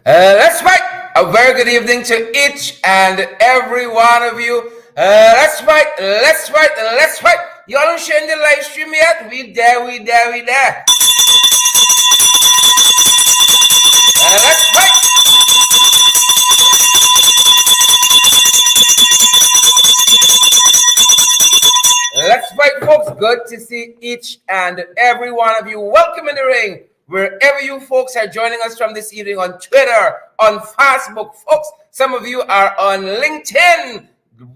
Let's fight. A very good evening to each and every one of you. Let's fight. Let's fight. Let's fight. You all don't share the live stream yet? We there. Let's fight. Let's fight, folks. Good to see each and every one of you. Welcome in the ring. Wherever you folks are joining us from this evening on Twitter, on Facebook, folks. Some of you are on LinkedIn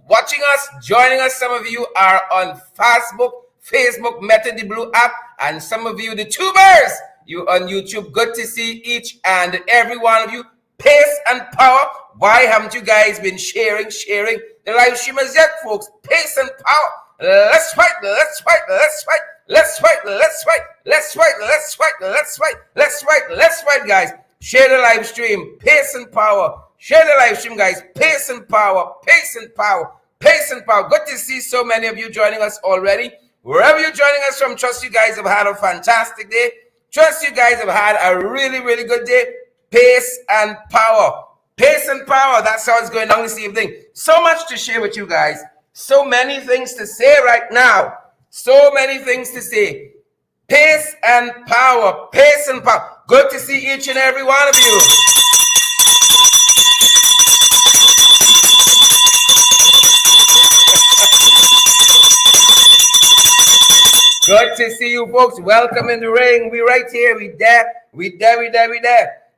watching us, joining us. Some of you are on Facebook, Meta the Blue app, and some of you, the tubers, you on YouTube. Good to see each and every one of you. Pace and power. Why haven't you guys been sharing the live stream as yet, folks? Pace and power. Let's fight. Let's fight. Let's fight. Let's fight, let's fight, let's fight, let's fight, let's fight, let's fight, let's fight, guys. Share the live stream, pace and power. Share the live stream, guys. Pace and power, pace and power, pace and power. Good to see so many of you joining us already. Wherever you're joining us from, trust you guys have had a fantastic day. Trust you guys have had a really, really good day. Pace and power. Pace and power. That's how it's going on this evening. So much to share with you guys. So many things to say right now. So many things to say. Pace and power. Pace and power. Good to see each and every one of you. Good to see you folks. Welcome in the ring. We right here. We there.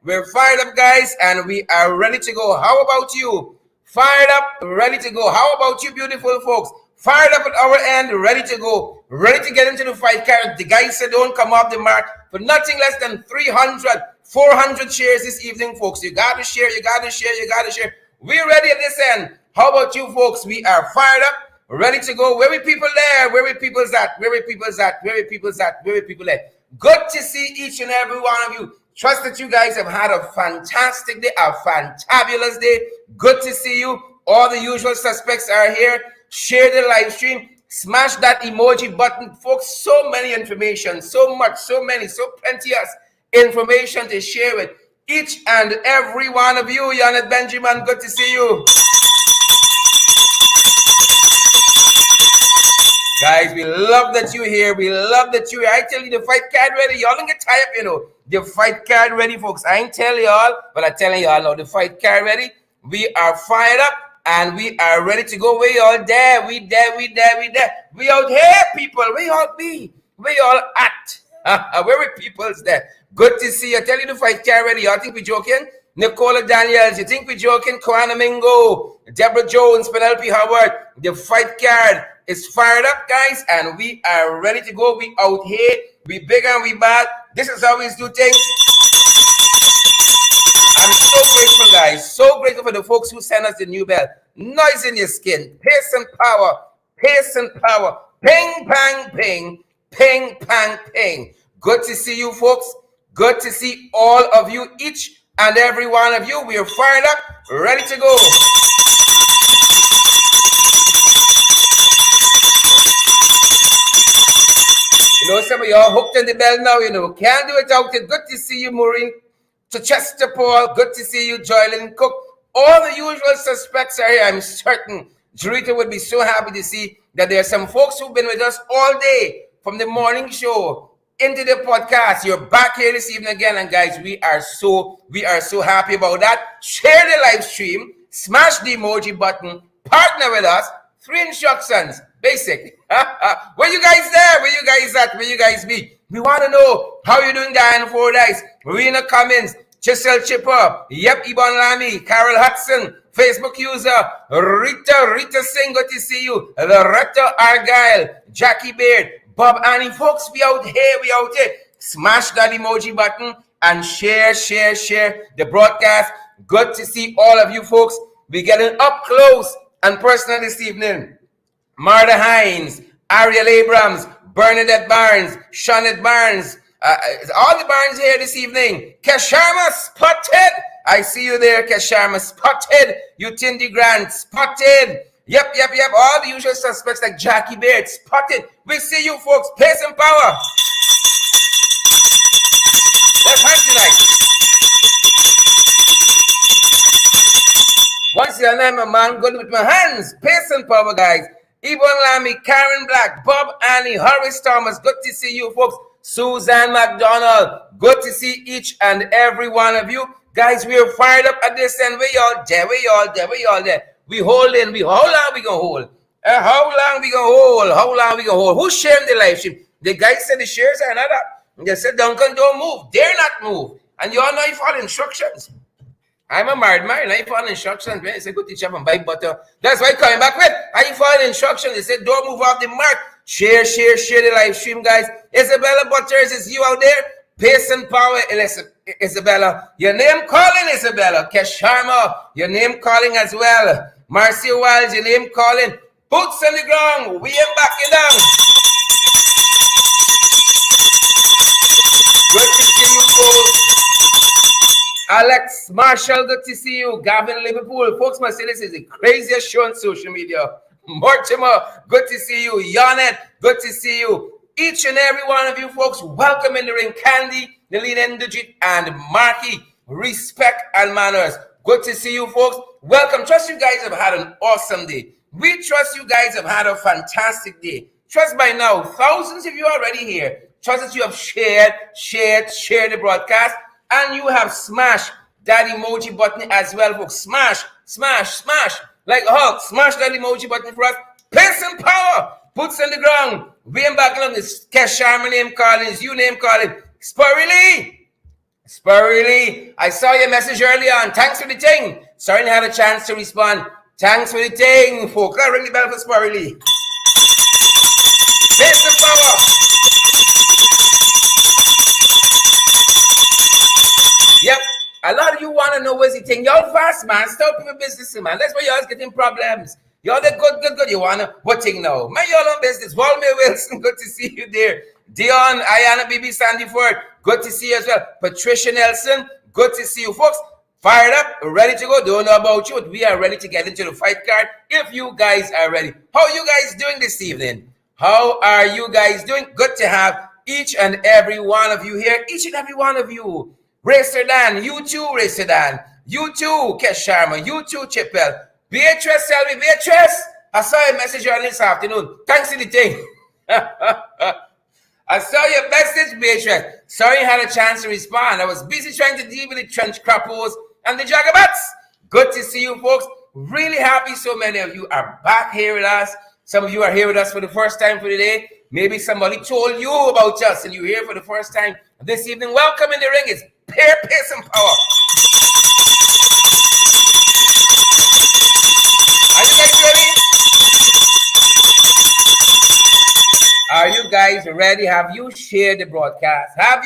We're fired up, guys, and we are ready to go. How about you? Fired up, ready to go. How about you, beautiful folks? Fired up at our end, ready to go, ready to get into the fight card. The guy said don't come off the mark for nothing less than 300, 400 shares this evening, folks. You got to share, you got to share, you got to share. We're ready at this end. How about you, folks? We are fired up, ready to go. Where we people there? Where we people's at? Where we people's at? Where we people's at? Where we people at? Good to see each and every one of you. Trust that you guys have had a fantastic day, a fantabulous day. Good to see you. All the usual suspects are here. Share the live stream. Smash that emoji button, folks. So many information, so much, so many, so plenteous information to share with each and every one of you. Janet Benjamin, good to see you. Guys, we love that you're here. We love that you're here. I tell you, the fight card ready. Y'all don't get tired up, you know. The fight card ready, folks. I ain't telling y'all, but I'm telling y'all now, the fight card ready. We are fired up. And we are ready to go. We all there. We there. We out here, people. We all be. We all at. Where we people's there. Good to see you. I tell you the fight car ready. Y'all think we joking? Nicola Daniels. You think we joking? Koana Mingo. Deborah Jones. Penelope Howard. The fight card is fired up, guys. And we are ready to go. We out here. We big and we bad. This is how we do things. I'm so grateful, guys. So grateful for the folks who sent us the new bell. Noise in your skin. Pace and power. Pace and power. Ping, pang, ping. Ping, pang, ping. Good to see you, folks. Good to see all of you, each and every one of you. We are fired up, ready to go. You know, some of y'all hooked on the bell now, you know. Can't do it without it. Good to see you, Maureen. To Chester Paul, good to see you, Joylyn Cook. All the usual suspects are here. I'm certain Jarita would be so happy to see that there are some folks who've been with us all day from the morning show into the podcast. You're back here this evening again, and guys, we are so happy about that. Share the live stream, smash the emoji button, partner with us. 3 instructions, basic. Where you guys there? Where you guys at? Where you guys be? We want to know how you doing, Diane Fordyce, Marina Cummins, Chisel Chipper, Yep Ibon Lamy, Carol Hudson, Facebook user, Rita Singh, good to see you, Loretta Argyle, Jackie Baird, Bob Annie. Folks, we out here. Smash that emoji button and share the broadcast. Good to see all of you folks. We're getting up close and personal this evening. Martha Hines, Ariel Abrams, Bernadette Barnes, Shawnette Barnes, all the Barnes here this evening. Kesharma spotted. I see you there, Kesharma spotted. Utindi Grant spotted. Yep. All the usual suspects like Jackie Baird spotted. We see you folks. Pace and power. Let's fight tonight. and I'm a man good with my hands. Pace and power, guys. Yvonne Lamy, Karen Black, Bob Annie, Horace Thomas. Good to see you, folks. Susan McDonald. Good to see each and every one of you. Guys, we are fired up at this end. We all there. We holding. How long we gonna hold? How long we gonna hold? Who's sharing the live stream? The guys said the shares are not up. They said Duncan don't move. Dare not move. And you all know you follow instructions. I'm a married man. I follow instructions. It's a good teacher from buy butter. That's why coming back with. I follow instructions. They said don't move off the mark. Share the live stream, guys. Isabella Butters, is you out there? Pace and power, Isabella. Your name calling, Isabella. Kesh Sharma, your name calling as well. Marcia Wiles, your name calling. Boots on the ground. We ain't backing down. Good to see you, folks. Alex Marshall, good to see you. Gavin Liverpool. Folks must say this is the craziest show on social media. Mortimer, good to see you. Yonet, good to see you. Each and every one of you folks, welcome in the ring. Candy, Nelina Indujit, and Marky. Respect and manners. Good to see you folks. Welcome. Trust you guys have had an awesome day. We trust you guys have had a fantastic day. Trust by now, thousands of you are already here. Trust that you have shared the broadcast, and you have smashed that emoji button as well, folks. Smash. Like a hug. Smash that emoji button for us. Pace and power. Boots on the ground. We ain't back along. This Kesh Sharma name calling. Is you name calling. Spurry Lee. I saw your message earlier on. Thanks for the thing. Sorry I had a chance to respond. Thanks for the thing, folks. I'll ring the bell for Spurry Lee. Pace and power. Yep. A lot of you want to know what's the thing. Y'all fast, man. Stop your business, man. That's why y'all's getting problems. Y'all the good. You want to, what thing now? Man, y'all on business. Walmir Wilson, good to see you there. Dion, Ayana, BB Sandyford, good to see you as well. Patricia Nelson, good to see you folks. Fired up, ready to go. Don't know about you, but we are ready to get into the fight card if you guys are ready. How are you guys doing this evening? How are you guys doing? Good to have each and every one of you here. Each and every one of you. Racer Dan, you too, Racer Dan. You too, Kesh Sharma. You too, Chippel. Beatrice, Selby, Beatrice. I saw your message earlier this afternoon. Thanks for the thing. I saw your message, Beatrice. Sorry you had a chance to respond. I was busy trying to deal with the trench crappos and the jagabats. Good to see you, folks. Really happy so many of you are back here with us. Some of you are here with us for the first time for the day. Maybe somebody told you about us and you're here for the first time this evening. Welcome in the ring. It's Pace and power. Are you guys ready? Are you guys ready? Have you shared the broadcast? I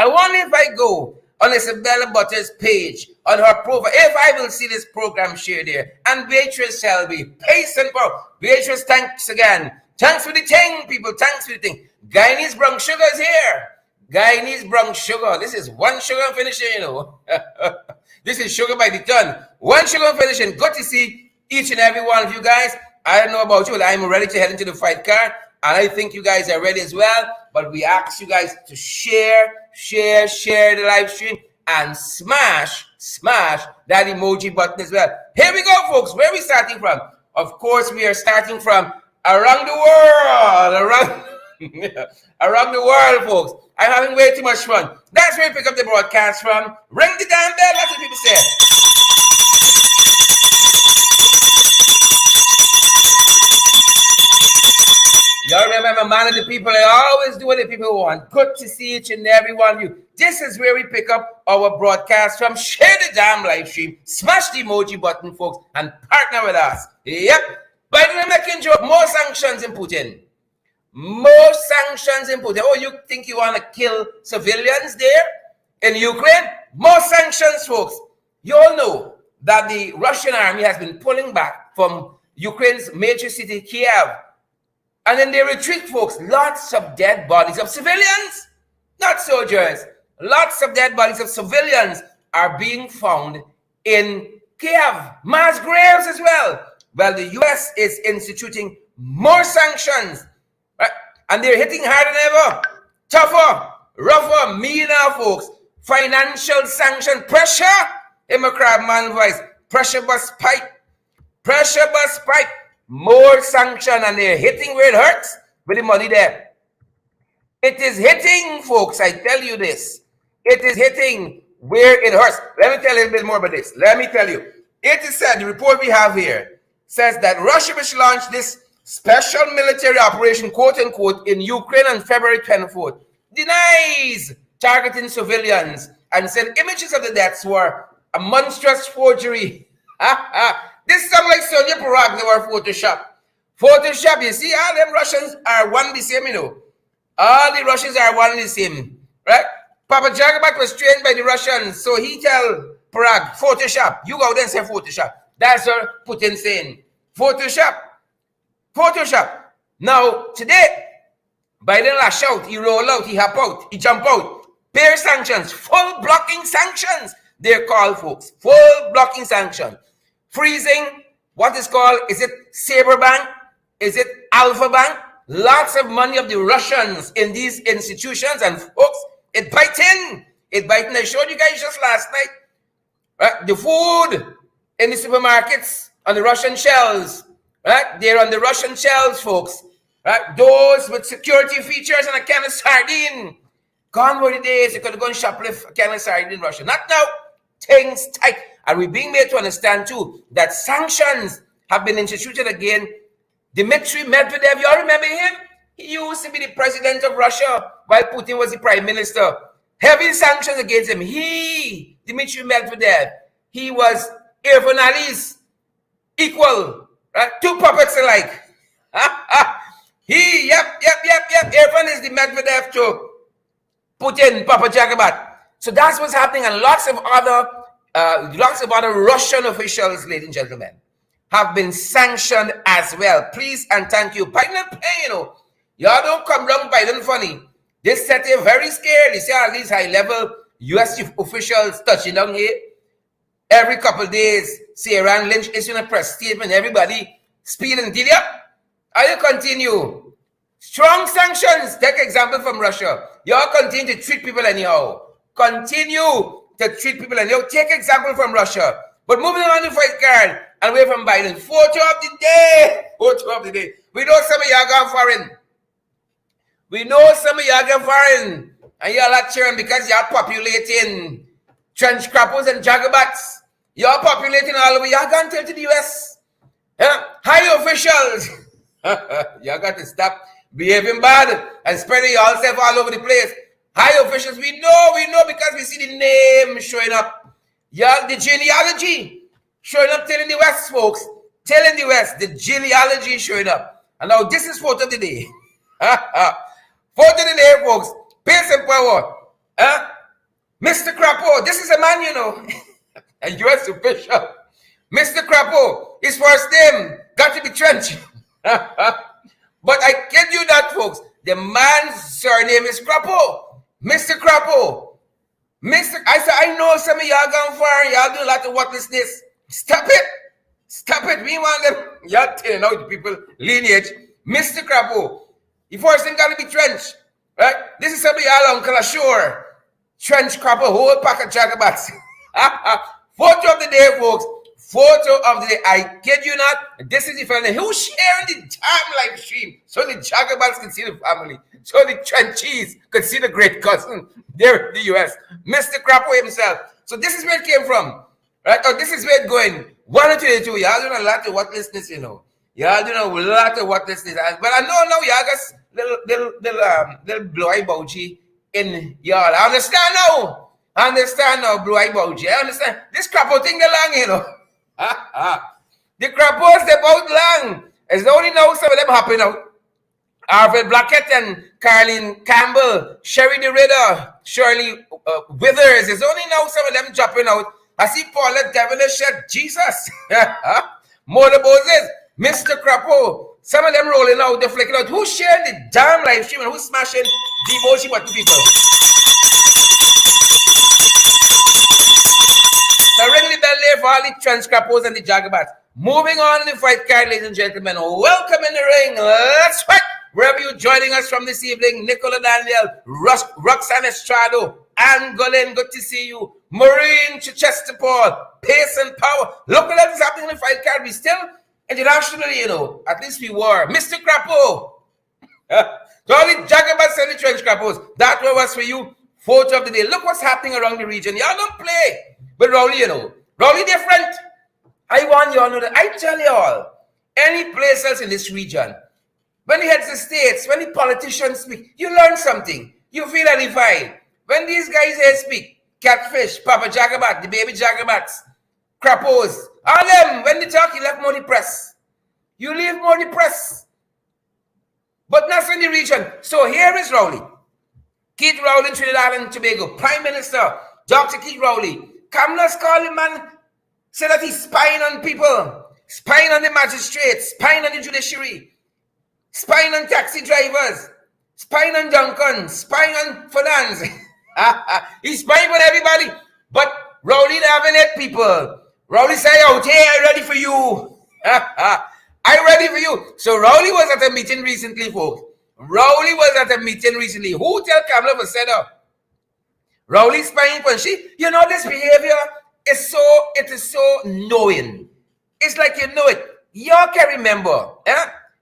wonder if I go on Isabella Butters' page, on her profile, if I will see this program shared there. And Beatrice Selby, Pace and power. Beatrice, thanks again. Thanks for the thing, people. Thanks for the thing. Guyanese brown sugar is here. Guyanese brown sugar. This is one sugar I'm finishing, you know. This is sugar by the ton. One sugar I'm finishing. Good to see each and every one of you guys. I don't know about you, but I'm ready to head into the fight card. And I think you guys are ready as well. But we ask you guys to share the live stream and smash that emoji button as well. Here we go, folks. Where are we starting from? Of course, we are starting from around the world. Around the world, folks. I'm having way too much fun. That's where we pick up the broadcast from. Ring the damn bell, that's what people say. Y'all remember, man of the people, I always do what the people want. Good to see each and every one of you. This is where we pick up our broadcast from. Share the damn live stream. Smash the emoji button, folks, and partner with us. Yep. By the way, making joke, more sanctions in Putin. More sanctions in Putin. Oh, you think you want to kill civilians there in Ukraine? More sanctions, folks. You all know that the Russian army has been pulling back from Ukraine's major city, Kiev. And then they retreat, folks. Lots of dead bodies of civilians, not soldiers. Lots of dead bodies of civilians are being found in Kiev. Mass graves as well. Well, the U.S. is instituting more sanctions. Right? And they're hitting harder than ever. Tougher, rougher, meaner, folks. Financial sanction pressure. In my crab man voice. pressure bus pipe. Pressure bus pipe. More sanction, and they're hitting where it hurts with the money there. It is hitting, folks, I tell you this. It is hitting where it hurts. Let me tell you a little bit more about this. Let me tell you. It is said, the report we have here says that Russia, which launched this special military operation, quote unquote, in Ukraine on February 24th, denies targeting civilians and said images of the deaths were a monstrous forgery. This sounds like Sonia Parag, they were Photoshop. Photoshop, you see, all them Russians are one the same, you know. All the Russians are one the same, right? Papa Jagabat was trained by the Russians, so he tell Parag, Photoshop. You go there and say Photoshop. That's what Putin saying. Photoshop. Photoshop. Now, today, Biden lash out, he roll out, he hop out, he jump out. Pair sanctions, full blocking sanctions, they're called, folks. Full blocking sanctions. Freezing, what is called, is it Saber Bank? Is it Alpha Bank? Lots of money of the Russians in these institutions, and folks, it biting. It biting. I showed you guys just last night. Right? The food in the supermarkets on the Russian shelves. Right? They're on the Russian shelves, folks. Right? Those with security features and a can of sardine. Gone were the days you could go and shoplift a can of sardine in Russia. Not now. Things tight. And we're being made to understand too that sanctions have been instituted again. Dmitry Medvedev, you all remember him? He used to be the president of Russia while Putin was the prime minister. Heavy sanctions against him. Dmitry Medvedev, he was Irfan Ali's equal, right? Two puppets alike. Irfan is the Medvedev to Putin, Papa Jagabat. So that's what's happening, and lots of other Russian officials, ladies and gentlemen, have been sanctioned as well. Please and thank you. Biden pay, you know. Y'all don't come down Biden funny. This set you very scared. You see all these high-level U.S. officials touching down here. Every couple of days, see Iran Lynch issuing a press statement. Everybody speeding. Did you? I will continue. Strong sanctions. Take example from Russia. Y'all continue to treat people anyhow. Continue to treat people anyhow. Take example from Russia. But moving on to fight card and away from Biden. Photo of the day. Photo of the day. We know some of y'all gone foreign. We know some of y'all gone foreign. And y'all are cheering because y'all populating trench crappers and jagabats. Y'all populating all over. Y'all gone to the US. Yeah? High officials. Y'all got to stop behaving bad and spreading yourself all over the place. High officials, we know because we see the name showing up. Yeah, the genealogy showing up, telling the West, folks. Telling the West, the genealogy showing up. And now this is photo of the day. Photo of the day, folks. Pace and power. Mr. Crapo, this is a man, you know. A U.S. official. Mr. Crapo, his first name got to be Trench. But I kid you not, folks. The man's surname is Crapo. Mr. Crapo. I know some of y'all gone far. Y'all do a lot of worthlessness. Stop it. Stop it. We want them. Y'all telling out the people lineage. Mr. Crapo. The first thing got to be Trench. Right? This is some of y'all Uncle Ashore. Trench Crapo, whole pack of jagabats. Photo of the day, folks. Photo of the day. I kid you not. This is the family. Who's sharing the damn live stream? So the jagabats can see the family. So the Trenchies could see the great cousin there in the US. Mr. Crapo himself. So this is where it came from. Right? Or this is where it's going. 122. Y'all doing a lot of worthlessness, you know. Y'all doing a lot of worthlessness. But I know now y'all got little blue-eye bougie in y'all. I understand now, blue-eye bougie. I understand. This Crapo thing, they long, you know. The Crapos, they both long. It's only now some of them hopping out. Arvin Blackett and Carlene Campbell, Sherry DeRidder, Shirley Withers. It's only now some of them dropping out. I see Paulette Devilish said, Jesus. Mother Moses, Mr. Crapo. Some of them rolling out, they're flicking out. Who's sharing the damn live stream and who's smashing the emoji button, people? So ring the bell there for all the trans Crapos and the Jagabats. Moving on in the fight card, ladies and gentlemen. Welcome in the ring. Let's fight. Wherever you're joining us from this evening, Nicola Daniel, Roxanne Estrado, Ann Gullin, good to see you. Maureen Chichester Paul, pace and power. Look what else is happening in the fight card. We still internationally, at least we were. Mr. Crapo. To all the Jagabats and the trench Crapos, that was for you. Photo of the day. Look what's happening around the region. Y'all don't play. But Rowley, Rowley different. I want y'all to know that. I tell y'all, any place else in this region, when the heads of states, when the politicians speak, you learn something. You feel edified. When these guys here speak, Catfish, Papa Jagabat, the baby Jagabats, Crapos, all them, when they talk, you left more depressed. You leave more depressed. But not in the region. So here is Rowley. Keith Rowley, Trinidad and Tobago, Prime Minister, Dr. Keith Rowley. Kamala's called him, man, said that he's spying on people, spying on the magistrates, spying on the judiciary, spying on taxi drivers, spying on Duncan, spying on finance. He's spying on everybody. But Rowley having it, people. Rowley say, out here, I'm ready for you. I'm ready for you. So Rowley was at a meeting recently, folks. Rowley was at a meeting recently. Who tell Kamala for set up? Rowley spying for she. This behavior is so knowing. It's like you know it. Y'all can remember.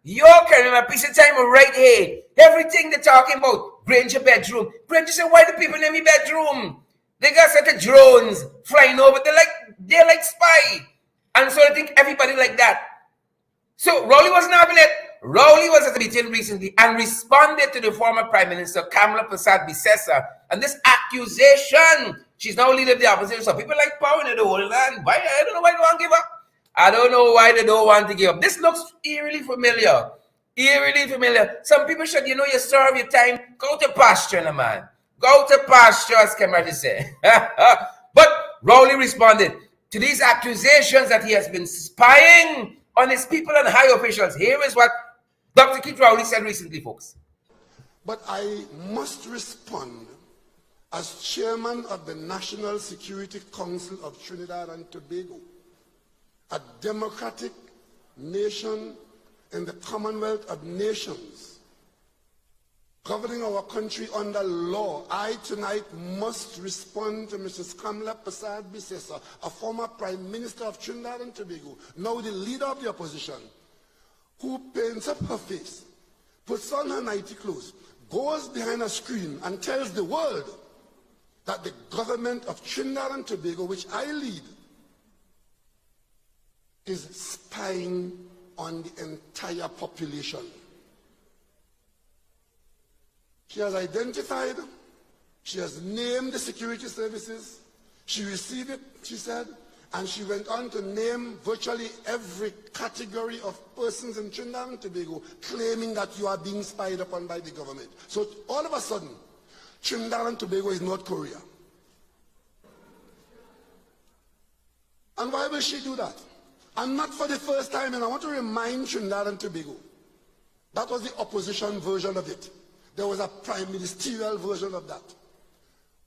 Y'all can remember a piece of time right here. Everything they're talking about. Granger bedroom. Granger said, why do people in my bedroom? They got set of drones flying over. They're like spy. And so I think everybody like that. So Rowley wasn't having it. Rowley was at a meeting recently and responded to the former Prime Minister Kamala Persad-Bissessar and this accusation. She's now leader of the opposition. So people like power in the whole land. Why? I don't know why they don't give up. I don't know why they don't want to give up. This looks eerily familiar. Eerily familiar. Some people should, you serve your time. Go to pasture, man. Go to pasture, as Cameron say. But Rowley responded to these accusations that he has been spying on his people and high officials. Here is what Dr. Keith Rowley said recently, folks. But I must respond as chairman of the National Security Council of Trinidad and Tobago, a democratic nation in the Commonwealth of Nations, governing our country under law. I tonight must respond to Mrs. Kamala Persad-Bissessar, a former Prime Minister of Trinidad and Tobago, now the leader of the opposition, who paints up her face, puts on her nighty clothes, goes behind a screen and tells the world that the government of Trinidad and Tobago, which I lead, is spying on the entire population. She has identified, she has named the security services, she received it, she said, and she went on to name virtually every category of persons in Trinidad and Tobago claiming that you are being spied upon by the government. So all of a sudden, Trinidad and Tobago is North Korea. And why will she do that? And not for the first time, and I want to remind Trinidad and Tobago, that was the opposition version of it. There was a prime ministerial version of that.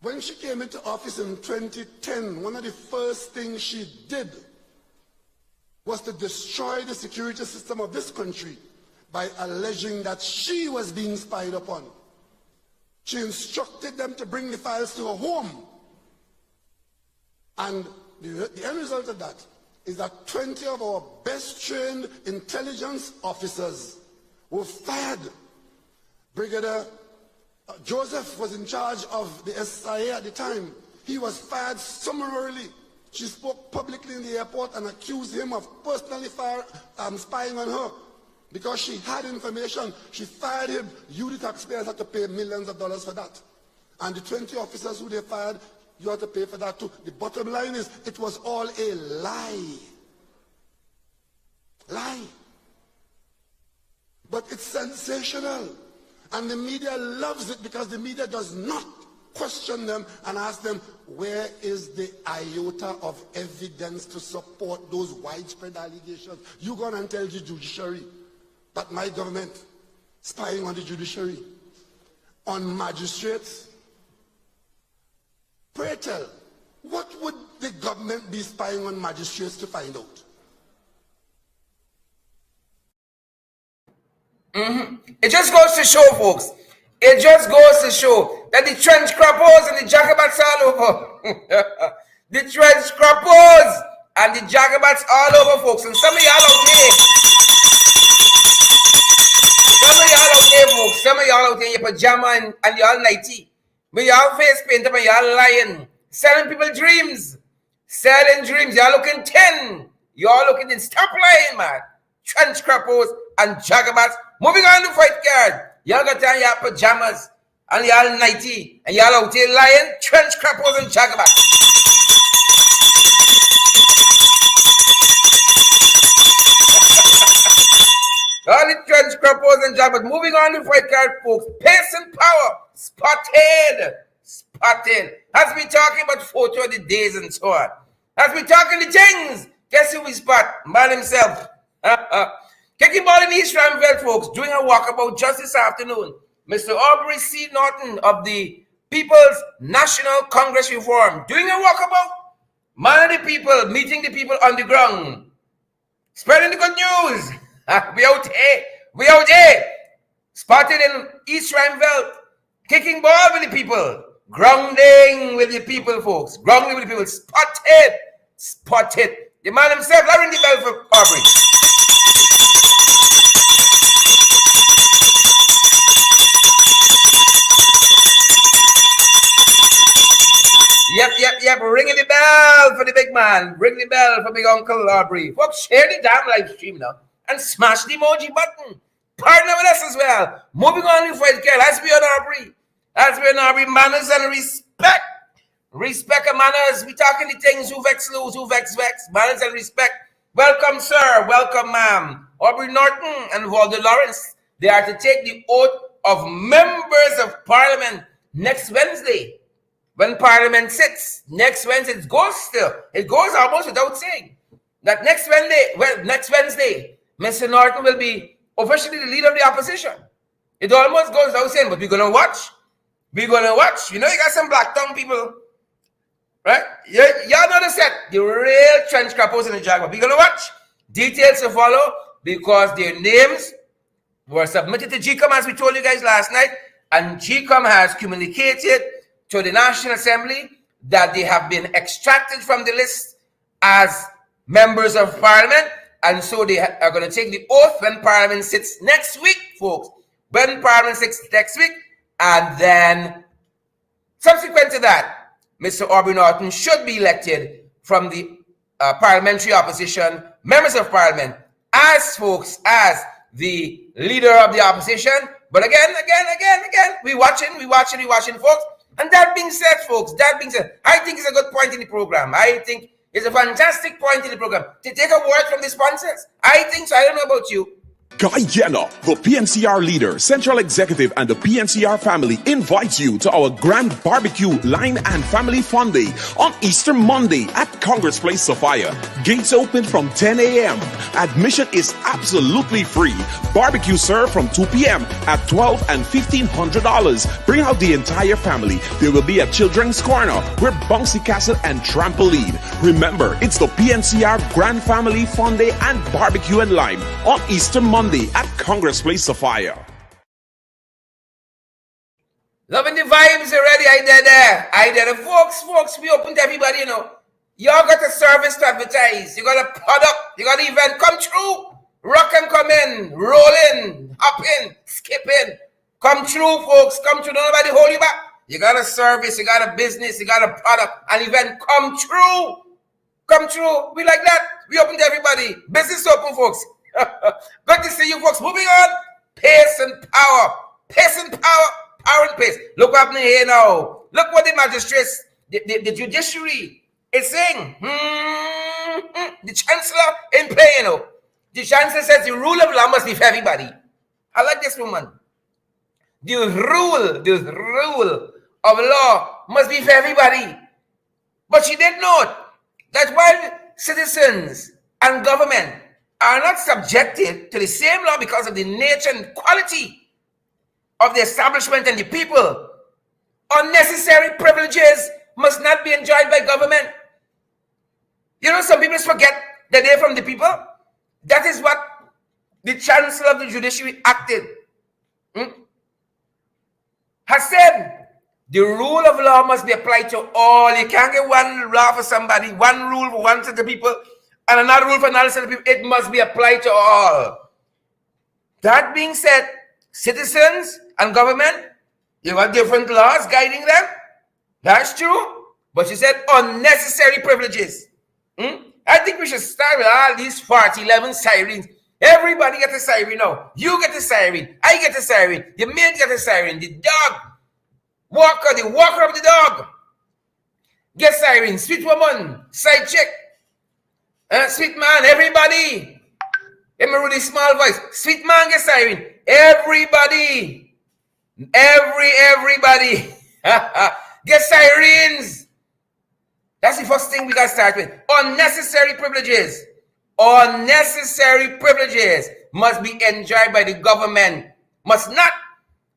When she came into office in 2010, one of the first things she did was to destroy the security system of this country by alleging that she was being spied upon. She instructed them to bring the files to her home. And the end result of that is that 20 of our best trained intelligence officers were fired. Brigadier Joseph was in charge of the SIA at the time. He was fired summarily. She spoke publicly in the airport and accused him of personally spying on her. Because she had information, she fired him. You, the taxpayers, had to pay millions of dollars for that. And the 20 officers who they fired, you had to pay for that too. The bottom line is, it was all a lie. Lie. But it's sensational. And the media loves it because the media does not question them and ask them, where is the iota of evidence to support those widespread allegations? You go on and tell the judiciary that my government spying on the judiciary, on magistrates. Pray tell, what would the government be spying on magistrates to find out? It just goes to show, folks. It just goes to show that the trench crappers and the jacobats all over. The trench crappers and the jacobats all over, folks. And some of y'all out here, folks. Some of y'all out here in your pajama and y'all nighty. But y'all face paint up and y'all lying. Selling people dreams. Selling dreams. Y'all looking 10. Y'all looking 10. Stop lying, man. Trench crappers and jacobats. Moving on to fight card. Y'all got on your pajamas and y'all nighty. And y'all out here lying. Trench crappers and jacobats. All the trench crappers and jacobats. Moving on to fight card, folks. Pace and power. Spotted. Has been talking about photo of the days and so on. Has been talking the things. Guess who we spot? Man himself. Kicking ball in East Ramville, folks, doing a walkabout just this afternoon. Mr. Aubrey C. Norton of the People's National Congress Reform, doing a walkabout. Man of the people, meeting the people on the ground. Spreading the good news. We out here. Spotted in East Ramville. Kicking ball with the people. Grounding with the people, folks. Grounding with the people. Spotted. The man himself, ring the bell for Aubrey. Yep. Ringing the bell for the big man. Ring the bell for big Uncle Aubrey. Folks, share the damn live stream now. And smash the emoji button. Partner with us as well. Moving on to fight girl. As we on Aubrey. Manners and respect. Respect and manners. We talking the things who vex lose, who vex. Manners and respect. Welcome, sir. Welcome, ma'am. Aubrey Norton and Waldo Lawrence. They are to take the oath of members of parliament next Wednesday. When parliament sits. Next Wednesday. It goes still. It goes almost without saying. That next Wednesday, Mr. Norton will be officially the leader of the opposition. It almost goes without saying, but we're going to watch. You know, you got some black tongue people, right? Y'all know the set. The real trench crappers in the Jaguar. We're going to watch. Details to follow because their names were submitted to GCOM as we told you guys last night. And GCOM has communicated to the National Assembly that they have been extracted from the list as members of Parliament. And so they are going to take the oath when Parliament sits next week, folks. When Parliament sits next week. And then, subsequent to that, Mr. Aubrey Norton should be elected from the parliamentary opposition, members of Parliament, as the leader of the opposition. But again, we watching, folks. And that being said, folks, I think it's a good point in the program. I think it's a fantastic point in the program to take a word from the sponsors. I think so. I don't know about you. Guy Jenner, the PNCR leader, Central Executive, and the PNCR family invites you to our grand barbecue line and family fun day on Easter Monday at Congress Place, Sophia. Gates open from 10 a.m. Admission is absolutely free. Barbecue served from 2 p.m. at $12 and $1,500. Bring out the entire family. There will be a children's corner with bouncy castle and trampoline. Remember, it's the PNCR Grand Family Fun Day and Barbecue and Lime on Easter Monday at Congress Place, Sophia. Loving the vibes already. I did there. Folks, we open to everybody, you know. Y'all got a service to advertise. You got a product. You got an event. Come through. Rock and come in. Roll in. Hop in. Skip in. Come through, folks. Come through. Don't nobody hold you back. You got a service. You got a business. You got a product. An event. Come through. Come through. We like that. We open to everybody. Business open, folks. Good to see you, folks. Moving on. Pace and power. Power and pace. Look what happening here now. Look what the magistrates, the judiciary is saying. The chancellor in play, you know. The chancellor says the rule of law must be for everybody. I like this woman. The rule of law must be for everybody. But she did note that while citizens and government are not subjected to the same law because of the nature and quality of the establishment and the people, unnecessary privileges must not be enjoyed by government. You know, some people forget that they're from the people. That is what the Chancellor of the Judiciary acted. Has said The rule of law must be applied to all. You can't get one law for somebody, one rule for one set of people, and another rule for another set of people. It must be applied to all. That being said, citizens and government, you have different laws guiding them. That's true. But she said unnecessary privileges. I think we should start with all these 11 sirens. Everybody gets a siren now. You get a siren. I get a siren. The maid gets a siren. The dog. The walker of the dog. Get siren. Sweet woman. Side chick. Sweet man. Everybody. Let me read the small voice. Sweet man get siren. Everybody. Everybody. Get sirens. That's the first thing we got to start with. Unnecessary privileges. Unnecessary privileges must be enjoyed by the government. Must not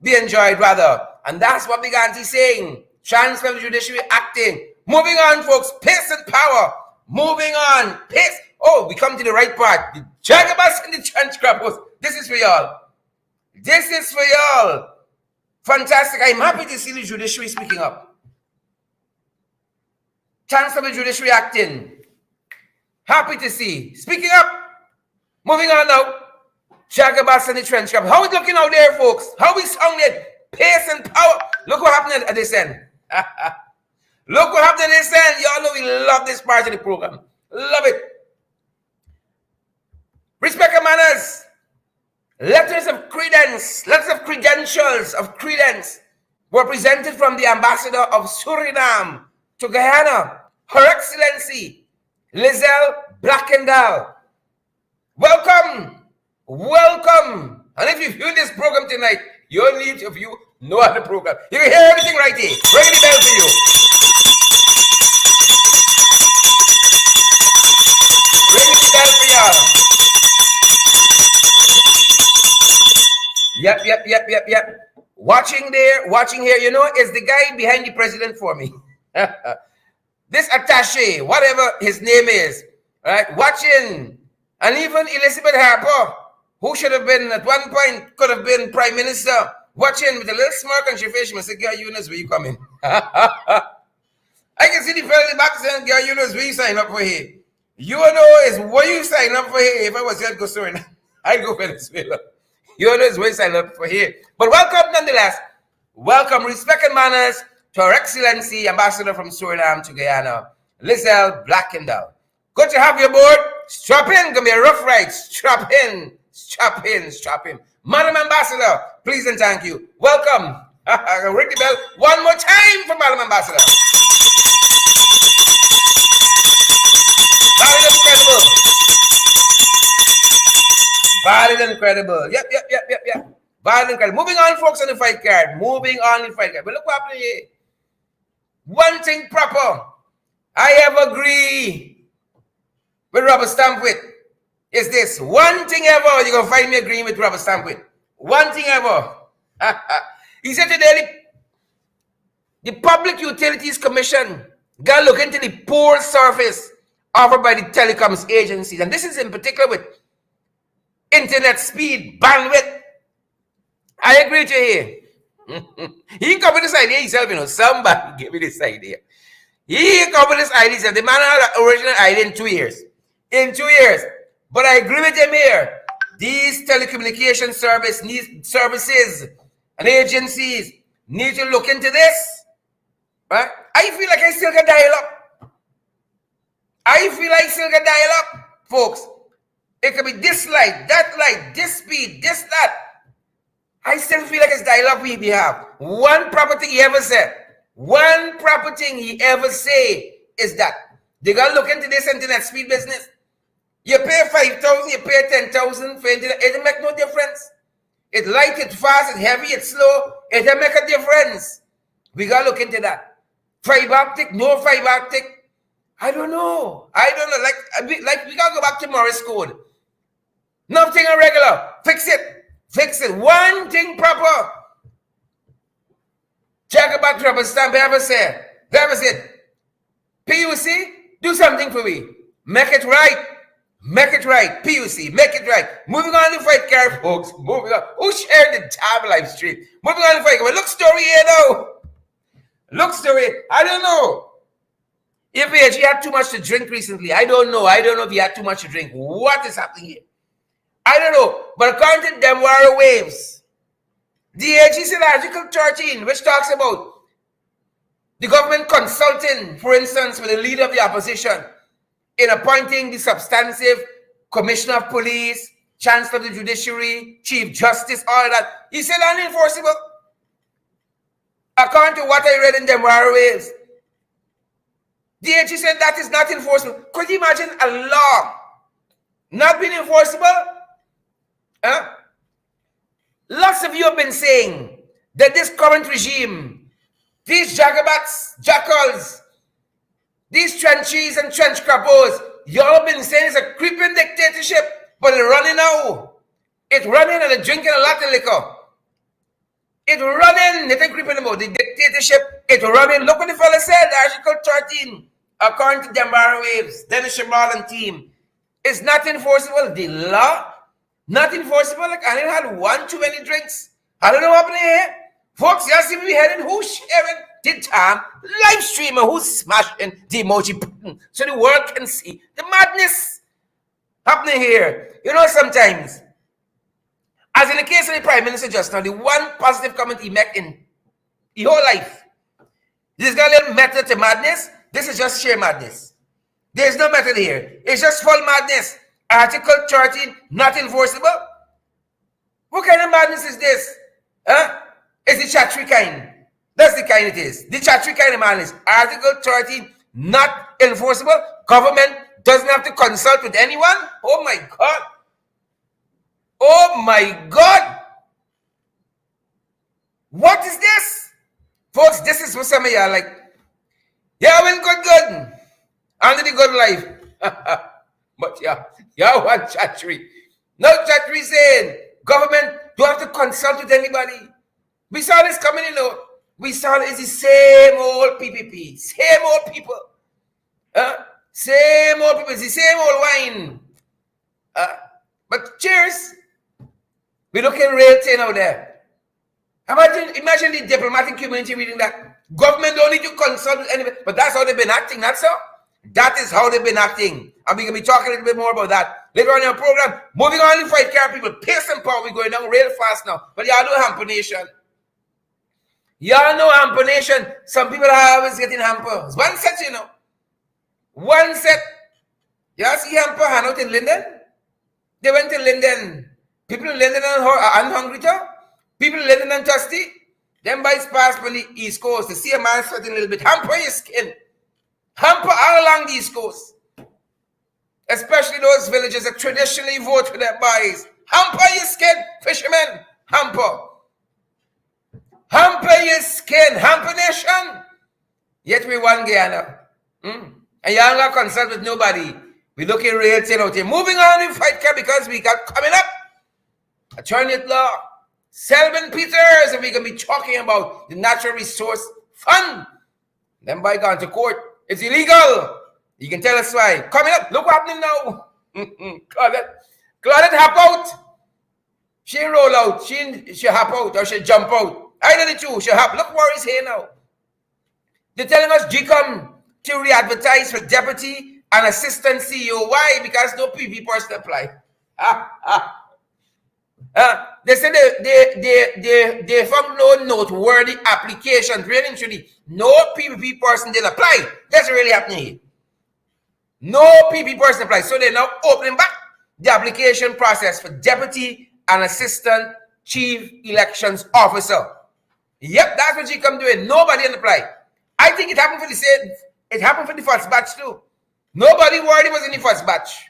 be enjoyed, rather. And that's what the Ganti is saying. Transfer of the judiciary acting. Moving on, folks. Pace and power. Moving on. Pace. Oh, we come to the right part. The Jagabas and the transcribers. This is for y'all. This is for y'all. Fantastic. I'm happy to see the judiciary speaking up. Transfer of the judiciary acting. Happy to see. Speaking up. Moving on now. Jagabas and the transcribers. How is it looking out there, folks? How we sounded? Pace and power. Look what happened at this end. Look what happened at this end. Y'all know we love this part of the program. Love it. Respect and manners. Letters of credence. Letters of credentials of credence were presented from the ambassador of Suriname to Guyana, Her Excellency Lizelle Blackendal. Welcome. Welcome. And if you view this program tonight, you need to view no other program. You can hear everything right here. Ring the bell for you. Ring the bell for y'all. Yep. Watching here, you know, is the guy behind the president for me. This attaché, whatever his name is, right? Watching. And even Elizabeth Harper, who should have been, at one point, could have been prime minister, watching with a little smirk on her face. She must say, Girl Eunice, where you coming? I can see the fellow in the back saying, Girl Eunice, where you sign up for here? You know is where you sign up for here. If I was here, I'd go Suriname. I'd go Venezuela. You know is where you sign up for here. But welcome nonetheless. Welcome, respect and manners to Her Excellency Ambassador from Suriname to Guyana, Lizelle Blackendal. Good to have you aboard. Strap in. Gonna be a rough ride. Strap in. Madam Ambassador, please and thank you. Welcome. Ring the bell one more time for Madam Ambassador. Valid and incredible. Yep. Valid and incredible. Moving on, folks, on the fight card. But look what happened here. One thing proper. I have agreed with Robert Stamp with is this. One thing ever you're going to find me agreeing with Robert Stamp with. One thing ever. He said today the Public Utilities Commission got to look into the poor service offered by the telecoms agencies. And this is in particular with internet speed, bandwidth. I agree with you here. He can come with this idea himself, you know. Somebody give me this idea. He can come with this idea. The man had the original idea in 2 years. But I agree with him here. These telecommunication services and agencies need to look into this. Right? I feel like I still can dial up. Folks. It could be this light, this speed, this, that. I still feel like it's dial up we have. One proper thing he ever said is that they got to look into this internet speed business. You pay 5,000, you pay 10,000 for internet. It make no difference. It's light, it's fast, it's heavy, it's slow. It don't make a difference. We got to look into that. Fiber optic, no fiber optic. I don't know. Like we got to go back to Morris code. Nothing irregular. Fix it. One thing proper. Check about Robert Stamp. Ever said. PUC, do something for me. Make it right. PUC, make it right. Moving on to fight card, folks. Moving on. Who shared the tab live stream? Moving on to fight card. Look, story here now. looks the way. I don't know. If he had too much to drink recently, I don't know. I don't know if he had too much to drink. What is happening here? I don't know. But according to them, were waves. The AG said Article 13, which talks about the government consulting, for instance, with the leader of the opposition in appointing the substantive commissioner of police, chancellor of the judiciary, chief justice, all that. He said unenforceable. According to what I read in them were waves. The AG said that is not enforceable. Could you imagine a law not being enforceable? Huh? Lots of you have been saying that this current regime, these jagabats, jackals, these trenchies and trench crappos, y'all have been saying it's a creeping dictatorship, but it's running now. It's running and they're drinking a lot of liquor. It's running, they think creeping about the dictatorship. It's running. Look what the fella said, Article 13, according to them waves, Dennis Shamal and team. It's not enforceable. The law, not enforceable. Like, I didn't have one too many drinks. I don't know what happening here. Folks, you see me heading, who's sharing the time, live streamer, who's smashing the emoji button so the world can see the madness happening here. You know, sometimes, as in the case of the Prime Minister just now, the one positive comment he made in his whole life, this got a little method to madness. This is just sheer madness. There's no method here. It's just full madness. Article 13, not enforceable. What kind of madness is this? Huh? It's the chattery kind. That's the kind it is. The chattery kind of madness. Article 13, not enforceable. Government doesn't have to consult with anyone. Oh my God. Oh my God. What is this? Folks, this is what some of y'all like. Yeah, well, good. Under the good life. But yeah, y'all want chattery. No chattery saying government don't have to consult with anybody. We saw this coming in. We saw it's the same old PPP. Same old people. Same old people. It's the same old wine. But cheers. We're looking real thing out there. Imagine the diplomatic community reading that. Government don't need to consult with anybody. But that's how they've been acting, that's all. That is how they've been acting. And we're going to be talking a little bit more about that later on in our program. Moving on to fight care people. Pace and power. We're going down real fast now. But y'all know Hamper Nation. Y'all know Hamper Nation. Some people are always getting hampers. One set, you know. One set. Y'all see Hamper hand out in Linden? They went to Linden. People in Linden are hungry too. People in Linden and thirsty. Them boys pass from the East Coast to see a man sweating a little bit. Hamper your skin. Hamper all along the East Coast. Especially those villages that traditionally vote for their boys. Hamper your skin, fishermen. Hamper. Hamper your skin. Hamper Nation. Yet we one Guyana. And y'all not concerned with nobody. We looking real thing out here. Moving on in fight care because we got coming up Attorney at Law Selwyn Pieters, and we're going to be talking about the Natural Resource Fund. Then by going to court. It's illegal. You can tell us why. Coming up, look what's happening now. Claudette hop out. She roll out. She hop out or she jump out. Either the two. She hop. Look where he's here now. They're telling us GCOM to re-advertise for deputy and assistant CEO. Why? Because no PP person apply. They said they found no noteworthy applications. Really, truly, no PPP person did apply. That's really happening here. No PPP person applied. So they're now opening back the application process for deputy and assistant chief elections officer. Yep, that's what you come doing. Nobody didn't apply. I think it happened for the same. It happened for the first batch too. Nobody worried it was in the first batch.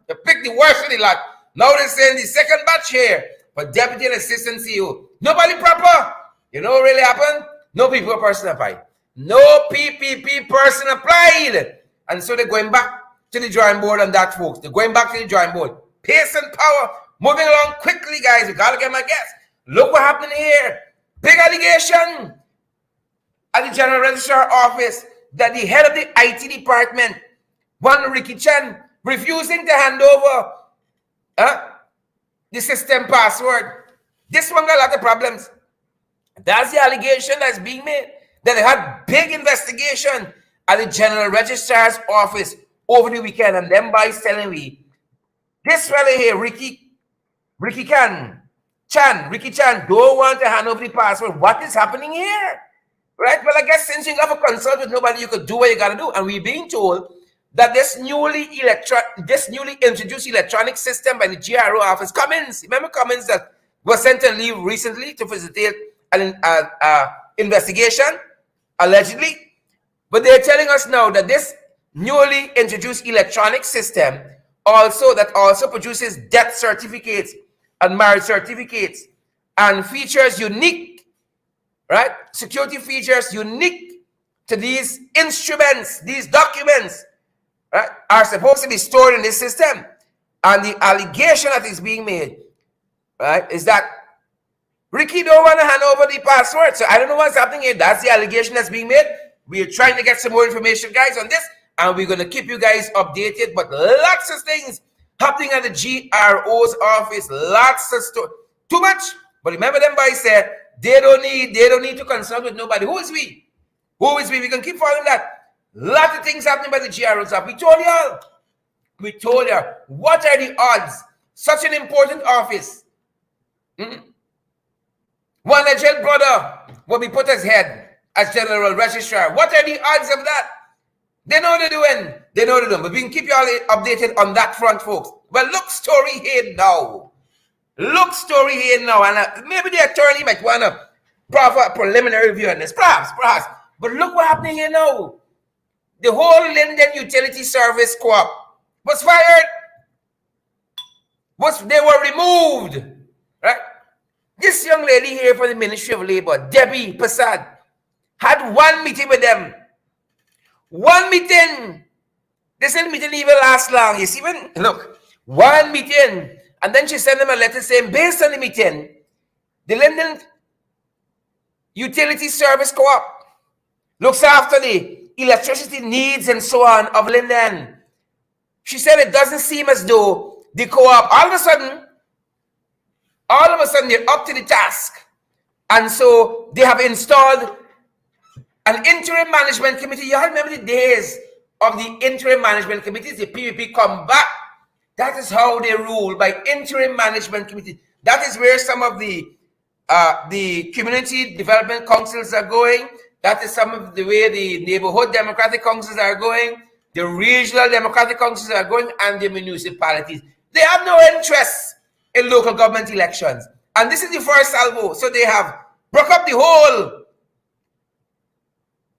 They picked the worst of the lot. Now they're saying the second batch here for deputy and assistant CEO. Nobody proper. You know what really happened? No PPP person applied. No PPP person applied. And so they're going back to the drawing board on that, folks. They're going back to the drawing board. Pace and power. Moving along quickly, guys. We got to get my guess. Look what happened here. Big allegation at the General Registrar Office that the head of the IT department, one Ricky Chen, refusing to hand over the system password. This one got a lot of problems. That's the allegation that's being made. Then they had big investigation at the General Registrar's office over the weekend, and them boys telling me, this fella here, Ricky Chan, don't want to hand over the password. What is happening here? Right? Well, I guess since you never consult with nobody, you could do what you got to do. And we're being told that this newly introduced electronic system by the GRO office, Cummins, remember Cummins that was sent on leave recently to facilitate an investigation, allegedly? But they're telling us now that this newly introduced electronic system also produces death certificates and marriage certificates and features unique, right? Security features unique to these instruments, these documents, right, are supposed to be stored in this system. And the allegation that is being made, right, is that Ricky don't want to hand over the password. So I don't know what's happening here. That's the allegation that's being made. We're trying to get some more information, guys, on this, and we're going to keep you guys updated. But lots of things happening at the GRO's office. Lots of stuff. Too much. But remember, them boys said they don't need to consult with nobody. Who is we? Who is we? We can keep following that. Lots of things happening by the GRO's office. We told y'all. We told you. What are the odds? Such an important office. One alleged brother will be put as head as General Registrar. What are the odds of that? They know they're doing. They know they're doing. But we can keep you all updated on that front, folks. Well, look, story here now. Look, story here now. And maybe the attorney might want to proffer a preliminary review on this. Perhaps. But look what's happening here now. The whole Linden Utility Service Co-op was fired. They were removed. Right? This young lady here from the Ministry of Labor, Debbie Prasad, had one meeting with them. One meeting. This meeting even last long. You see, look, one meeting. And then she sent them a letter saying, based on the meeting, the Linden Utility Service Co-op looks after the electricity needs and so on of Linden. She said it doesn't seem as though the co-op, all of a sudden, they're up to the task. And so they have installed an interim management committee. You all remember the days of the interim management committees? The PVP come back. That is how they rule, by interim management committee. That is where some of the community development councils are going. That is some of the way the neighborhood democratic councils are going. The regional democratic councils are going, and the municipalities. They have no interest in local government elections. And this is the first salvo. So they have broke up the whole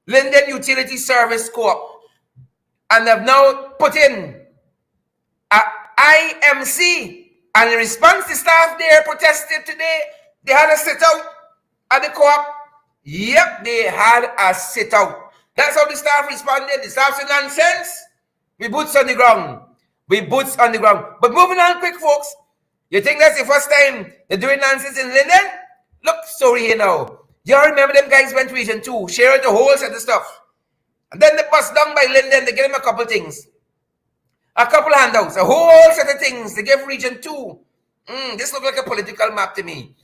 Linden Utility Service Co-op and have now put in a IMC. And in response, the staff there protested today. They had a sit-out at the co-op. Yep, they had a sit-out. That's how the staff responded. The staff said, nonsense. We boots on the ground. But moving on quick, folks. You think that's the first time they're doing nonsense in Linden? Look, story here now. You all remember them guys went to Region 2, shared the whole set of stuff. And then they bust down by Linden, they give them a couple things. A couple handouts, a whole set of things. They give Region 2. This look like a political map to me.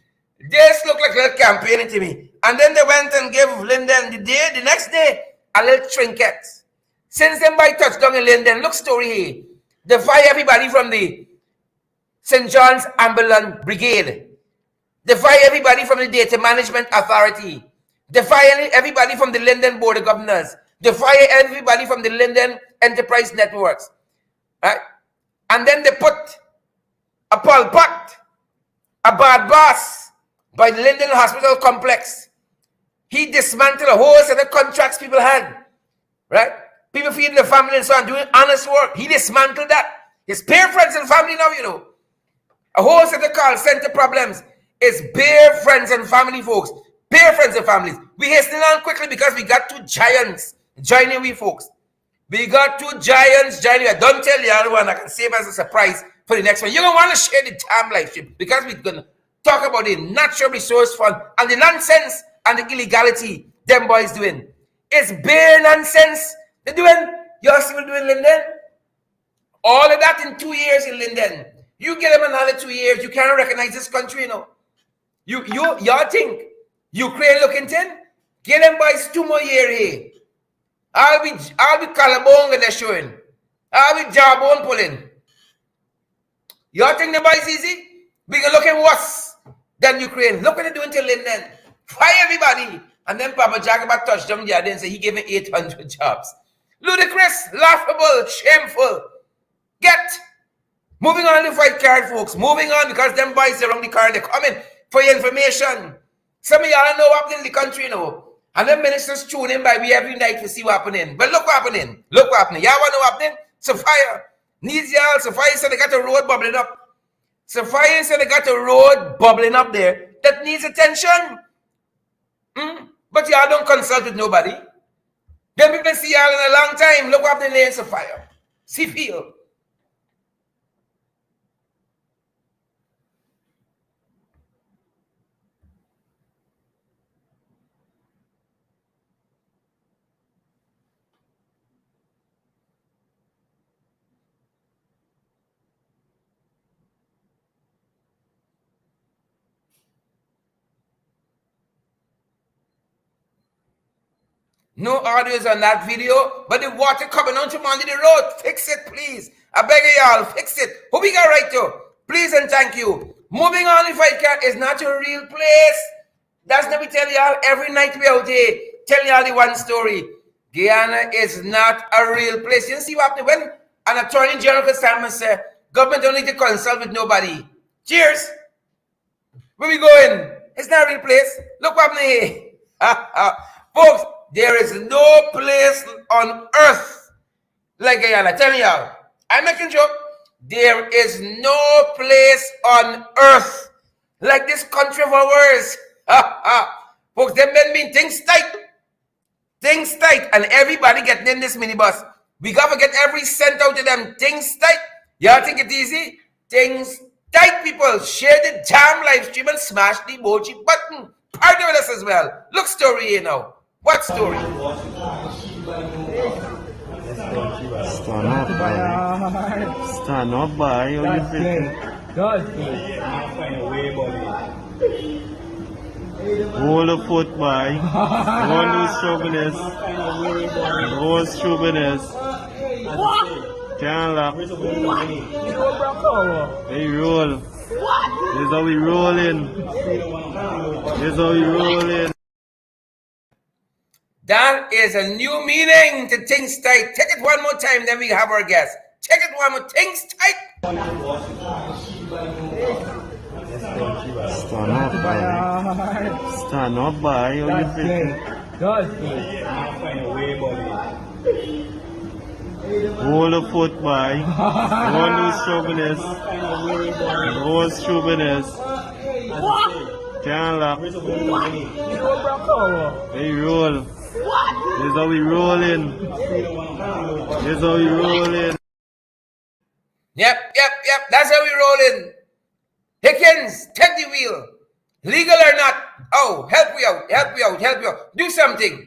This look like a little campaigning to me. And then they went and gave Linden the next day, a little trinket. Since them by touchdown in Linden, look story here. They fire everybody from the St. John's Ambulance Brigade. They fire everybody from the Data Management Authority. They fire everybody from the Linden Board of Governors. They fire everybody from the Linden Enterprise Networks. Right? And then they put a Pol Pot, a bad boss, by the Linden Hospital Complex. He dismantled a whole set of contracts people had. Right? People feeding the family and so on, doing honest work. He dismantled that. His peer friends and family now, you know. A whole set of call center problems. It's bare friends and family, folks. Bare friends and families. We hasten on quickly because we got two giants joining we, folks. We got two giants joining. I don't tell the other one. I can save as a surprise for the next one. You're going to want to share the time live stream because we're going to talk about the natural resource fund and the nonsense and the illegality them boys doing. It's bare nonsense. They're doing, you're still doing Linden? All of that in 2 years in Linden. You get them another 2 years, you can't recognize this country, you know. Y'all think Ukraine looking 10? Give them boys 2 more years here. I'll be collarbone they're showing. I'll be jawbone pulling. You think the boys easy? We can look at worse than Ukraine. Look what they're doing to Linden. Fire everybody. And then Papa Jagabat touched them the other day and said he gave me 800 jobs. Ludicrous, laughable, shameful. Get. Moving on to fight card, folks. Moving on because them boys are on the car and they're coming for your information. Some of y'all know what's in the country, you know. And the ministers tune in by me every night to see what's happening. But look what's happening. Look what's happening. Y'all want to know what's happening? Sophia needs y'all. Sophia said they got a road bubbling up. Sophia said they got a road bubbling up there that needs attention. But y'all don't consult with nobody. Them people see y'all in a long time. Look what happening there in Sophia. See feel. No audios on that video, but the water coming onto under the road. Fix it, please. I beg y'all, fix it. Who we got right to? Please and thank you. Moving on, if I can, is not a real place. That's what we tell y'all every night we out here. Tell y'all the one story. Guyana is not a real place. You see what happened when an attorney general could stand and say, government don't need to consult with nobody. Cheers. Where we going? It's not a real place. Look what happened here. Folks, there is no place on earth like Guyana. Tell y'all, I'm making joke. There is no place on earth like this country of ours. Folks, them men mean things tight. Things tight. And everybody getting in this minibus. We got to get every cent out of them. Things tight. Y'all think it easy? Things tight, people. Share the damn live stream and smash the emoji button. Partner with us as well. Look story here now. What story? Stand up, boy. Stand up, boy. How you feeling? Hold the foot, boy. Don't lose stubbornness. Don't stubbornness. Can't laugh. They roll. This is how we rolling. This is how we rolling. That is a new meaning to things tight. Take it one more time, then we have our guest. Take it one more. Things tight. Stand up, boy. Stand up, boy. How you feeling? Hold the foot, boy. Don't lose stubbornness. Don't stubbornness. Can't laugh. They roll. This is how we rolling. This is how we rolling. Yep. That's how we rolling. Hickens, take the wheel. Legal or not. Oh, help me out. Do something.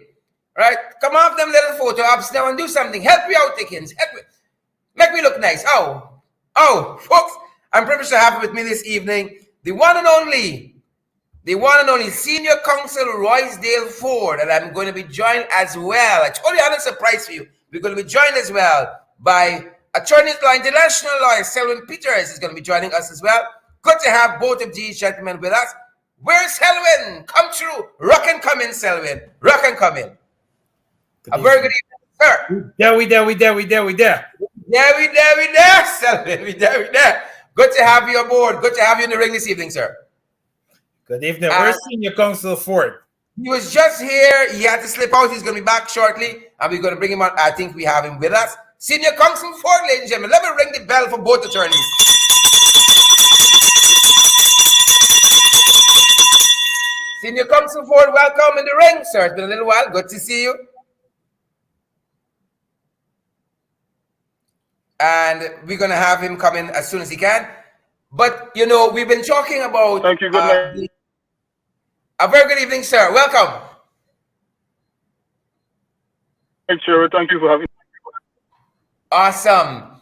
Right? Come off them little photo ops now and do something. Help me out, Hickens. Help me. Make me look nice. Oh, folks, I'm privileged to have with me this evening the one and only Senior Counsel Roysdale Ford, and I'm going to be joined as well. I told you I had a surprise for you. We're going to be joined as well by attorney at law, international lawyer Selwyn Pieters is going to be joining us as well. Good to have both of these gentlemen with us. Where's Selwyn? Come through. Rock and come in, Selwyn. Rock and come in. A very good evening, sir. We there. Selwyn. We there. Good to have you aboard. Good to have you in the ring this evening, sir. Good evening. Where's Senior Counsel Ford? He was just here. He had to slip out. He's going to be back shortly, and we're going to bring him on. I think we have him with us. Senior Counsel Ford, ladies and gentlemen. Let me ring the bell for both attorneys. Senior Counsel Ford, welcome in the ring, sir. It's been a little while. Good to see you. And we're going to have him come in as soon as he can. But, you know, we've been talking about... Thank you. Good night. A very good evening, sir. Welcome. Thank you for having me. Awesome.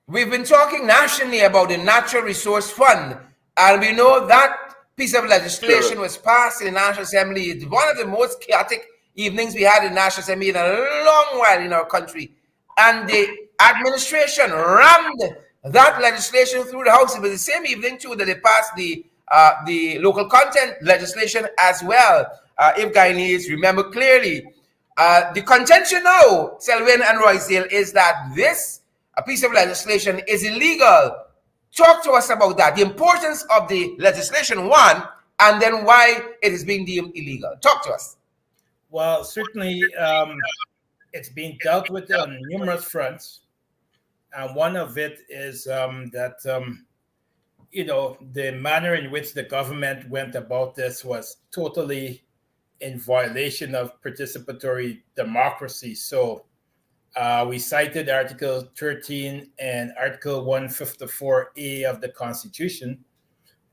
We've been talking nationally about the Natural Resource Fund. And we know that piece of legislation was passed in the National Assembly. It's one of the most chaotic evenings we had in the National Assembly in a long while in our country. And the administration rammed that legislation through the House. It was the same evening, too, that they passed the local content legislation as well, if Guyanese remember clearly. The contention now, Selwyn and Roysdale, is that this piece of legislation is illegal. Talk to us about that, the importance of the legislation, one, and then why it is being deemed illegal. Talk to us. Well, certainly it's being dealt with on numerous fronts. And one of it is that, the manner in which the government went about this was totally in violation of participatory democracy. So we cited Article 13 and Article 154A of the Constitution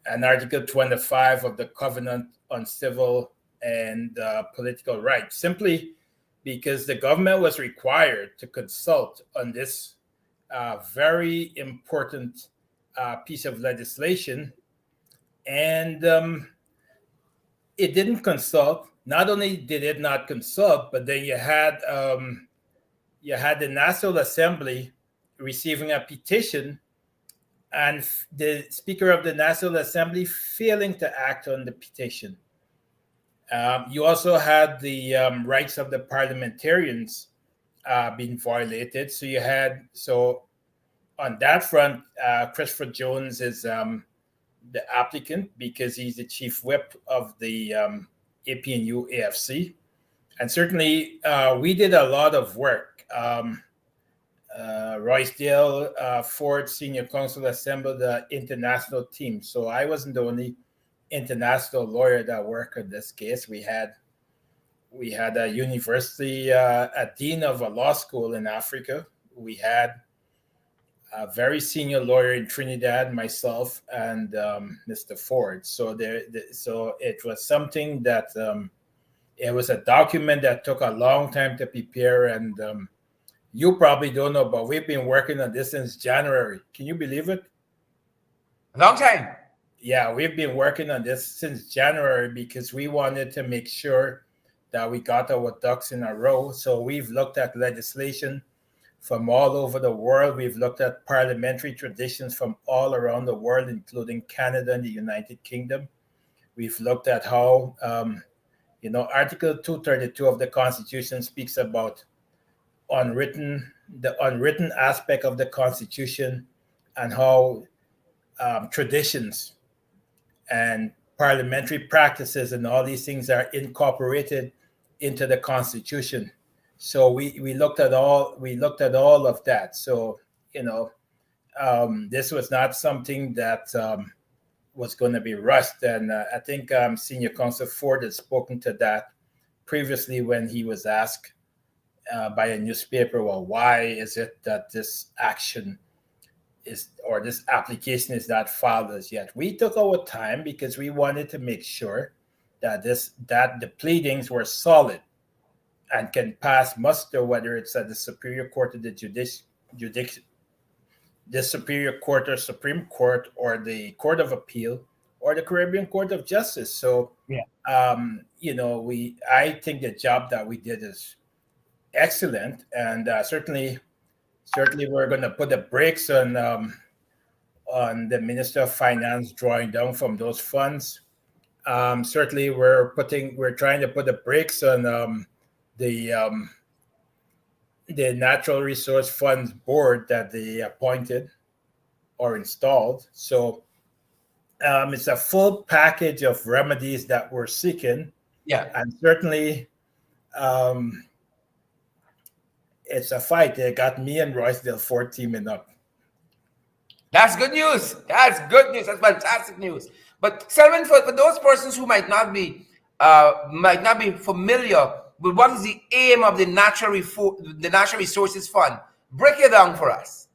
and Article 25 of the Covenant on Civil and Political Rights, simply because the government was required to consult on this very important piece of legislation. And it didn't consult. Not only did it not consult, but then you had the National Assembly receiving a petition and the Speaker of the National Assembly failing to act on the petition. You also had the rights of the parliamentarians being violated. So on that front, Christopher Jones is the applicant because he's the chief whip of the APNU AFC. And certainly we did a lot of work. Roysdale Ford Senior Counsel assembled the international team. So I wasn't the only international lawyer that worked on this case. We had a university, a dean of a law school in Africa. We had a very senior lawyer in Trinidad, myself, and Mr. Ford. So so it was something that it was a document that took a long time to prepare, and you probably don't know, but we've been working on this since January. Can you believe it? Long time. Yeah, we've been working on this since January because we wanted to make sure that we got our ducks in a row. So we've looked at legislation from all over the world. We've looked at parliamentary traditions from all around the world, including Canada and the United Kingdom. We've looked at how, Article 232 of the Constitution speaks about the unwritten aspect of the Constitution and how traditions and parliamentary practices and all these things are incorporated into the Constitution. So we looked at all of that. So this was not something that was going to be rushed. And I think Senior Counsel Ford had spoken to that previously when he was asked by a newspaper, well, why is it that this action this application is not filed as yet? We took our time because we wanted to make sure that the pleadings were solid and can pass muster, whether it's at the Superior Court of the Superior Court or Supreme Court or the Court of Appeal or the Caribbean Court of Justice. So, I think the job that we did is excellent, and certainly we're going to put the brakes on the Minister of Finance drawing down from those funds. Certainly, we're trying to put the brakes on the Natural Resource Funds Board that they appointed or installed. So it's a full package of remedies that we're seeking. Yeah, and certainly. It's a fight. They got me and Roysdale Ford teaming up. that's good news. That's good news. That's fantastic news. But Selwyn, for those persons who might not be familiar with what is the aim of the Natural Resources Fund, break it down for us.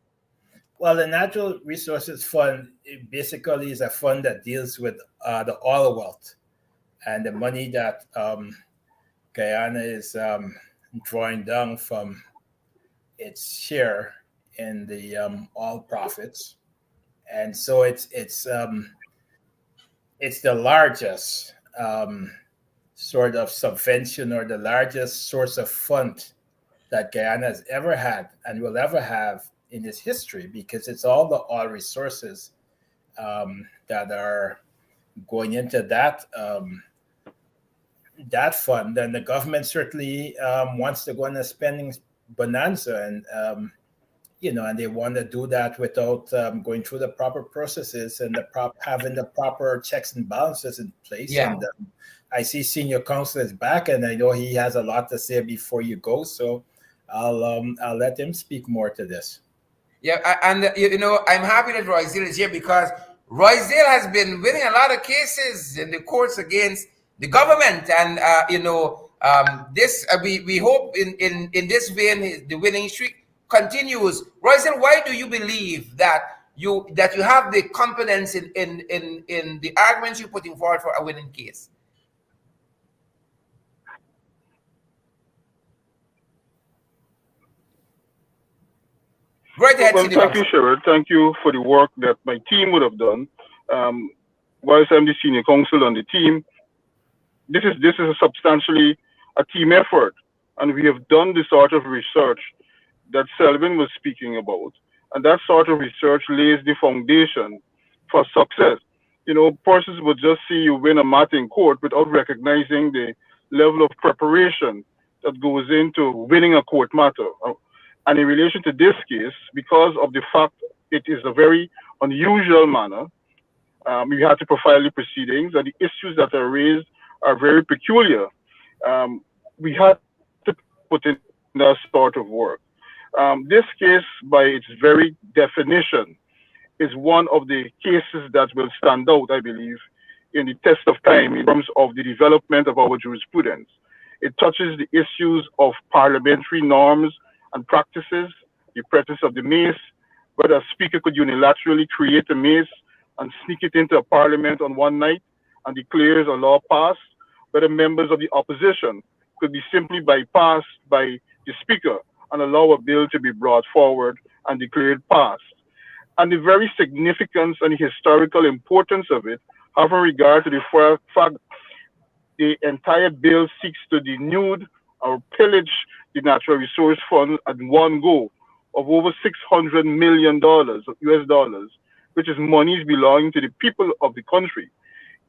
Well, the Natural Resources Fund basically is a fund that deals with the oil wealth and the money that Guyana is drawing down from its share in the oil profits. And so it's it's the largest sort of subvention or the largest source of fund that Guyana has ever had and will ever have in its history, because it's all the oil resources that are going into that fund. And the government certainly wants to go on a spending bonanza, and and they want to do that without going through the proper processes and having the proper checks and balances in place. Yeah. And I see Senior Counsel is back, and I know he has a lot to say before you go. So I'll let him speak more to this. Yeah, and I'm happy that Royzell is here, because Royzell has been winning a lot of cases in the courts against the government, and this we hope in this vein the winning streak continues. Royzell, why do you believe that you have the confidence in the arguments you're putting forward for a winning case? Right ahead, Well, Senior thank you, Counsel. Sherrod. Thank you for the work that my team would have done. Whilst I'm the senior counsel on the team, this is substantially a team effort, and we have done the sort of research that Selwyn was speaking about, and that sort of research lays the foundation for success. Persons would just see you win a matter in court without recognizing the level of preparation that goes into winning a court matter. And in relation to this case, because of the fact it is a very unusual manner, we had to profile the proceedings, and the issues that are raised are very peculiar. We had to put in that sort of work. This case, by its very definition, is one of the cases that will stand out, I believe, in the test of time in terms of the development of our jurisprudence. It touches the issues of parliamentary norms and practices, the practice of the mace, whether a speaker could unilaterally create a mace and sneak it into a parliament on one night and declares a law passed, whether members of the opposition could be simply bypassed by the speaker and allow a bill to be brought forward and declared passed. And the very significance and historical importance of it, having regard to the fact the entire bill seeks to denude or pillage the Natural Resource Fund at one go of over $600 million US dollars, which is monies belonging to the people of the country,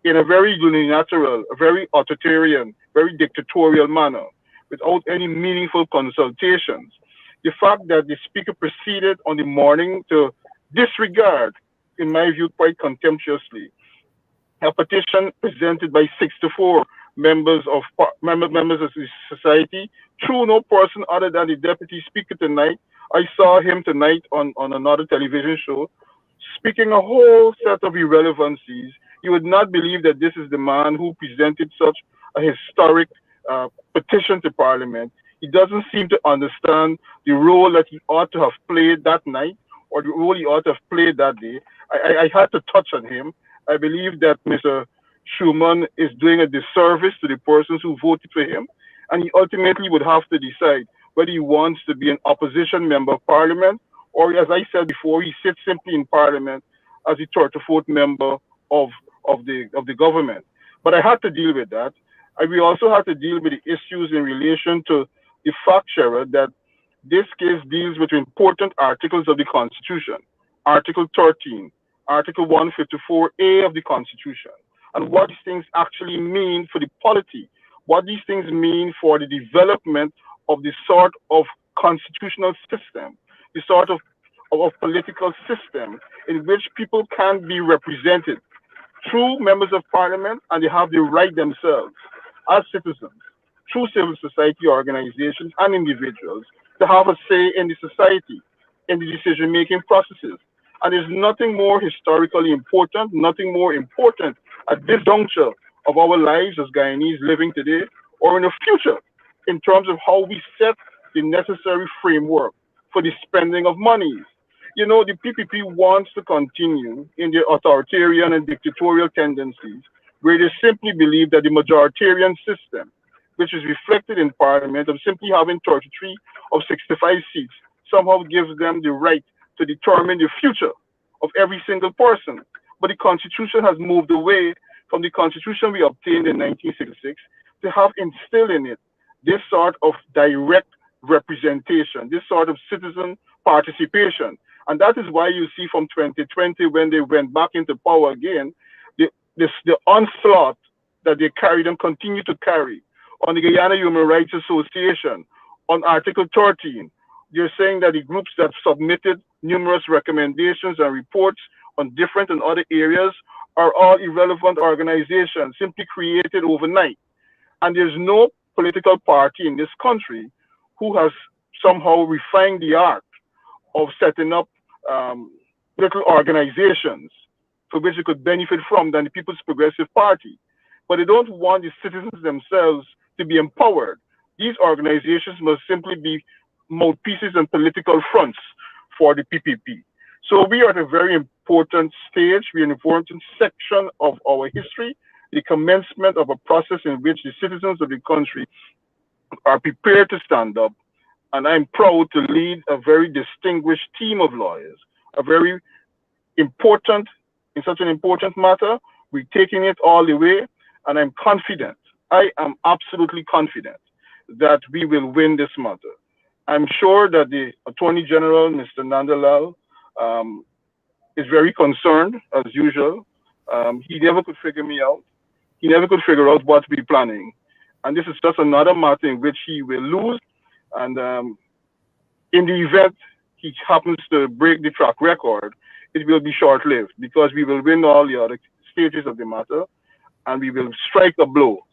in a very unilateral, a very authoritarian, very dictatorial manner, without any meaningful consultations. The fact that the speaker proceeded on the morning to disregard, in my view, quite contemptuously, a petition presented by 64 members of the society through no person other than the deputy speaker tonight. I saw him tonight on another television show speaking a whole set of irrelevancies. You would not believe that this is the man who presented such a historic petition to Parliament. He doesn't seem to understand the role that he ought to have played that night, or the role he ought to have played that day. I had to touch on him. I believe that Mr. Schuman is doing a disservice to the persons who voted for him, and he ultimately would have to decide whether he wants to be an opposition member of Parliament, or, as I said before, he sits simply in Parliament as the 34th member of the government. But I had to deal with that. We also had to deal with the issues in relation to the fact, Sherrod, that this case deals with important articles of the Constitution, Article 13, Article 154A of the Constitution, and what these things actually mean for the polity, what these things mean for the development of the sort of constitutional system, the sort of political system in which people can be represented through members of Parliament, and they have the right themselves as citizens, through civil society organizations and individuals, to have a say in the society, in the decision-making processes. And there's nothing more historically important, nothing more important at this juncture of our lives as Guyanese living today or in the future, in terms of how we set the necessary framework for the spending of monies. The PPP wants to continue in their authoritarian and dictatorial tendencies, where they simply believe that the majoritarian system, which is reflected in Parliament, of simply having 33 of 65 seats, somehow gives them the right to determine the future of every single person. But the Constitution has moved away from the Constitution we obtained in 1966 to have instilled in it this sort of direct representation, this sort of citizen participation. And that is why you see from 2020, when they went back into power again, the onslaught that they carried and continue to carry on the Guyana Human Rights Association, on Article 13. They're saying that the groups that submitted numerous recommendations and reports on different and other areas are all irrelevant organizations, simply created overnight. And there's no political party in this country who has somehow refined the art of setting up little organizations for which they could benefit from than the People's Progressive Party. But they don't want the citizens themselves to be empowered. These organizations must simply be mouthpieces and political fronts for the PPP. So we are at a very important stage, we're an important section of our history, the commencement of a process in which the citizens of the country are prepared to stand up. And I'm proud to lead a very distinguished team of lawyers, a very important, in such an important matter. We're taking it all the way, and I'm confident, I am absolutely confident that we will win this matter. I'm sure that the Attorney General, Mr. Nandalal, is very concerned, as usual. He never could figure me out. He never could figure out what we're planning. And this is just another matter in which he will lose. And in the event he happens to break the track record, it will be short-lived, because we will win all the other stages of the matter, and we will strike a blow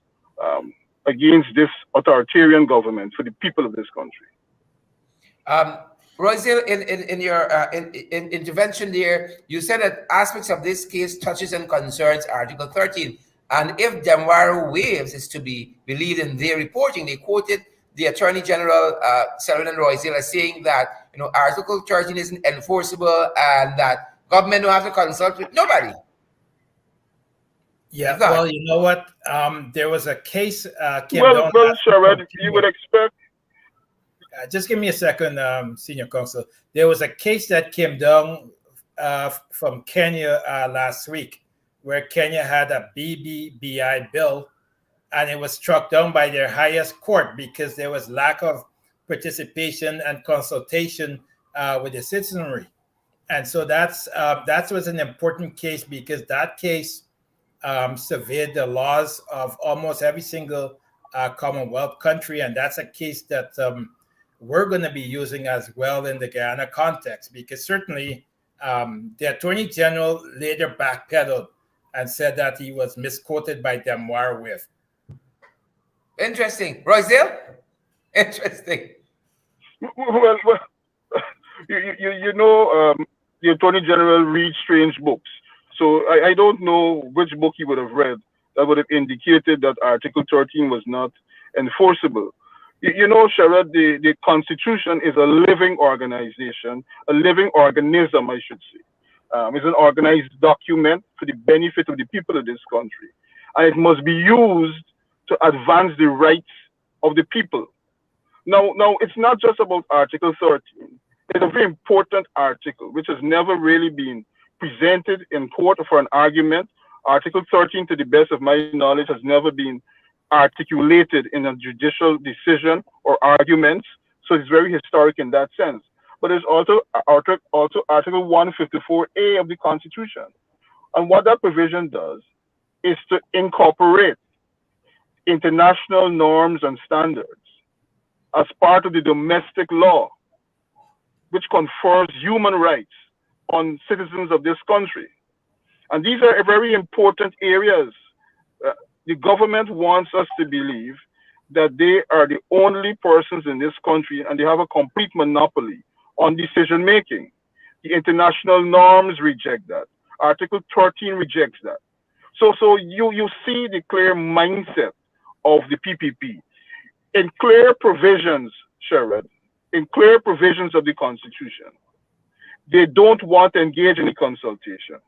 against this authoritarian government for the people of this country. Royce, in your intervention there, you said that aspects of this case touches and concerns Article 13. And if Demwaro Waves is to be believed in their reporting, they quoted the Attorney General, Selwyn and Royce, as saying that Article 13 isn't enforceable and that government don't have to consult with nobody. Yeah, well, you know what? There was a case. Well, Sherrod, you would expect. Just give me a second, Senior Counsel. There was a case that came down from Kenya last week, where Kenya had a BBBI bill, and it was struck down by their highest court because there was lack of participation and consultation with the citizenry. And so that was an important case, because that case surveyed the laws of almost every single Commonwealth country. And that's a case that we're going to be using as well in the Guyana context, because certainly the Attorney General later backpedaled and said that he was misquoted by Demwaro Wave. Interesting. Rosedale? Interesting. Well, the Attorney General reads strange books. So I don't know which book he would have read that would have indicated that Article 13 was not enforceable. Sherrod, the Constitution is a living organization, a living organism, I should say. It's an organized document for the benefit of the people of this country. And it must be used to advance the rights of the people. Now, it's not just about Article 13. It's a very important article, which has never really been presented in court for an argument. Article 13, to the best of my knowledge, has never been articulated in a judicial decision or arguments. So it's very historic in that sense. But there's also Article 154A of the Constitution. And what that provision does is to incorporate international norms and standards as part of the domestic law, which confers human rights on citizens of this country. And these are very important areas. The government wants us to believe that they are the only persons in this country, and they have a complete monopoly on decision making. The international norms reject that. Article 13 rejects that. So you see the clear mindset of the PPP. In clear provisions, Sherrod, in clear provisions of the Constitution, they don't want to engage in a consultation.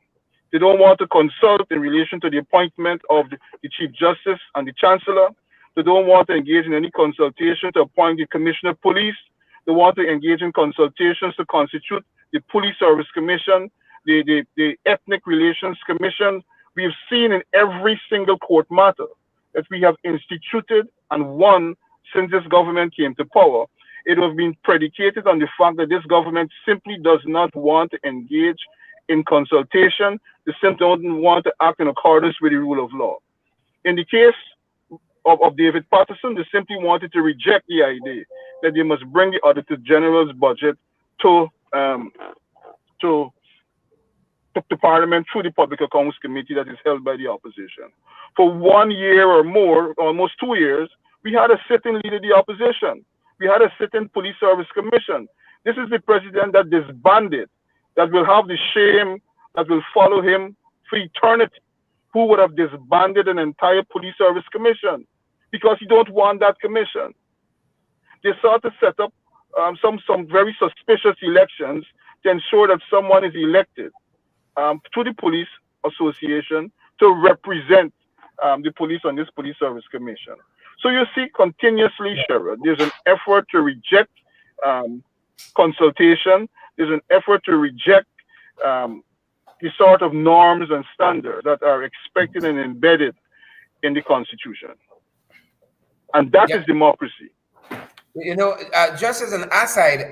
They don't want to consult in relation to the appointment of the Chief Justice and the Chancellor. They don't want to engage in any consultation to appoint the Commissioner of Police. They want to engage in consultations to constitute the Police Service Commission, the Ethnic Relations Commission, We have seen in every single court matter that we have instituted and won since this government came to power. It has been predicated on the fact that this government simply does not want to engage in consultation. They simply don't want to act in accordance with the rule of law. In the case of David Patterson, they simply wanted to reject the idea that they must bring the Auditor General's budget to Parliament through the Public Accounts Committee that is held by the opposition. For 1 year or more, almost 2 years, we had a sitting leader of the opposition. We had a sitting Police Service Commission. This is the president that disbanded, that will have the shame that will follow him for eternity, who would have disbanded an entire Police Service Commission because he don't want that commission. They sought to set up some very suspicious elections to ensure that someone is elected to the Police Association to represent the police on this Police Service Commission. So you see continuously, Sherrod, there's an effort to reject consultation. There's an effort to reject the sort of norms and standards that are expected and embedded in the Constitution. And that is democracy. You know, just as an aside,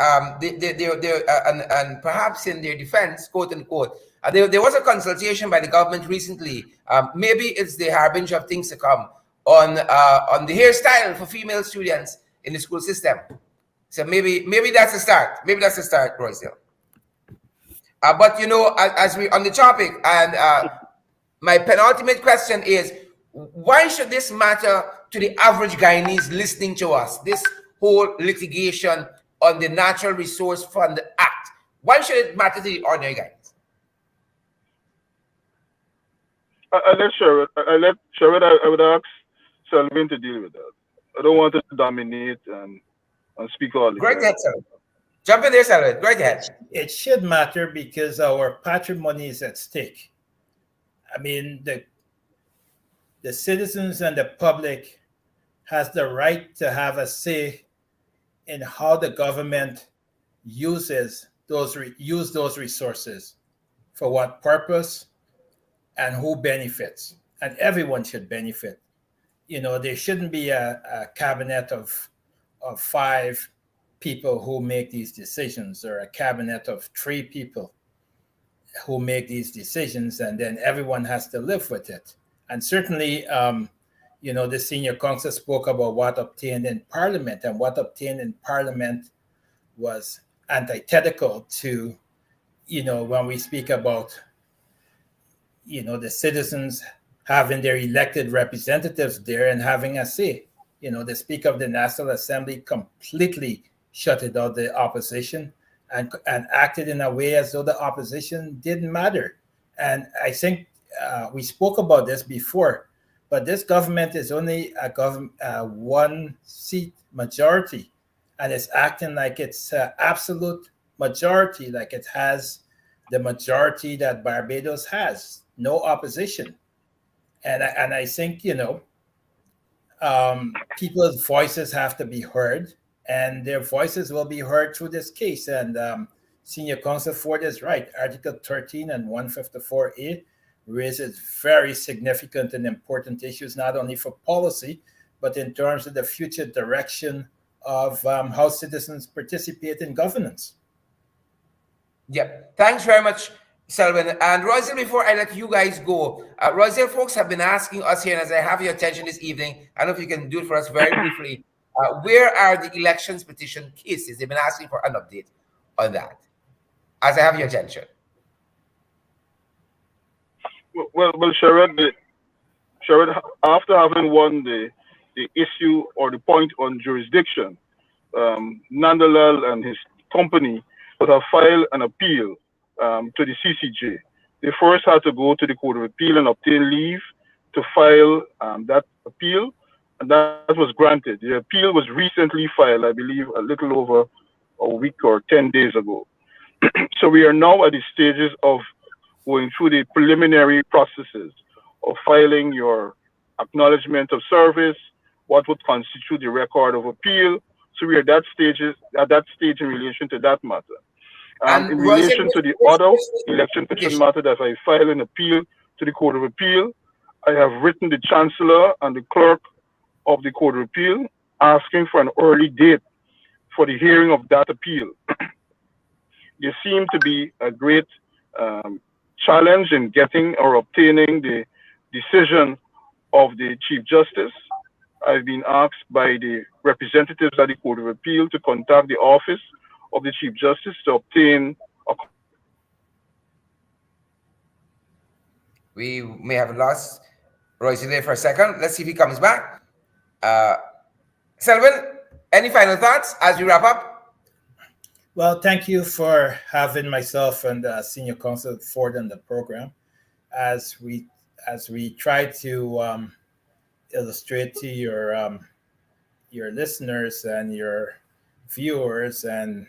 and perhaps in their defense, quote unquote, there was a consultation by the government recently. Maybe it's the harbinger of things to come on the hairstyle for female students in the school system. So maybe that's a start. Maybe that's a start, Royce. But you know, as we on the topic, and my penultimate question is, why should this matter to the average Guyanese listening to us? This whole litigation on the Natural Resource Fund Act. Why should it matter to the ordinary Guyanese? I would ask Selwyn to deal with that. I don't want to dominate and speak all the time. Great ahead, Selwyn. Jump in there, Selwyn. Great ahead. It should matter because our patrimony is at stake. I mean, the citizens and the public has the right to have a say in how the government uses those resources, for what purpose, and who benefits. And everyone should benefit. You know, there shouldn't be a cabinet of 5 people who make these decisions, or a cabinet of 3 people who make these decisions, and then everyone has to live with it. And certainly, you know, the senior counsel spoke about what obtained in Parliament, and what obtained in Parliament was antithetical to, you know, when we speak about, you know, the citizens having their elected representatives there and having a say. You know, the Speaker of the National Assembly completely shutted out the opposition and acted in a way as though the opposition didn't matter. And I think we spoke about this before, but this government is only a 1-seat majority, and it's acting like it's absolute majority, like it has the majority that Barbados has, no opposition. And I think, you know, people's voices have to be heard, and their voices will be heard through this case. And Senior Counsel Ford is right. Article 13 and 154A raises very significant and important issues, not only for policy, but in terms of the future direction of how citizens participate in governance. Yep. Thanks very much, Selwyn. And Rosie, before I let you guys go, Rosie, folks have been asking us here, and as I have your attention this evening, I don't know if you can do it for us very briefly. Where are the elections petition cases? They've been asking for an update on that, as I have your attention. Well, Sherrod, after having won the issue or the point on jurisdiction, Nandalal and his company would have filed an appeal to the CCJ. They first had to go to the Court of Appeal and obtain leave to file that appeal, and that was granted. The appeal was recently filed, I believe, a little over a week or 10 days ago. So we are now at the stages of going through the preliminary processes of filing your acknowledgement of service, what would constitute the record of appeal. So we are at that stage in relation to that matter. In relation to the other election petition matter that I filed an appeal to the Court of Appeal. I have written the Chancellor and the Clerk of the Court of Appeal asking for an early date for the hearing of that appeal. There seemed to be a great challenge in getting or obtaining the decision of the Chief Justice. I've been asked by the representatives at the Court of Appeal to contact the office of the Chief Justice to obtain a... We may have lost Royce there for a second. Let's see if he comes back. Selwyn, any final thoughts as we wrap up? Well, thank you for having myself and Senior Counsel Ford on the program. As we try to illustrate to your listeners and your viewers and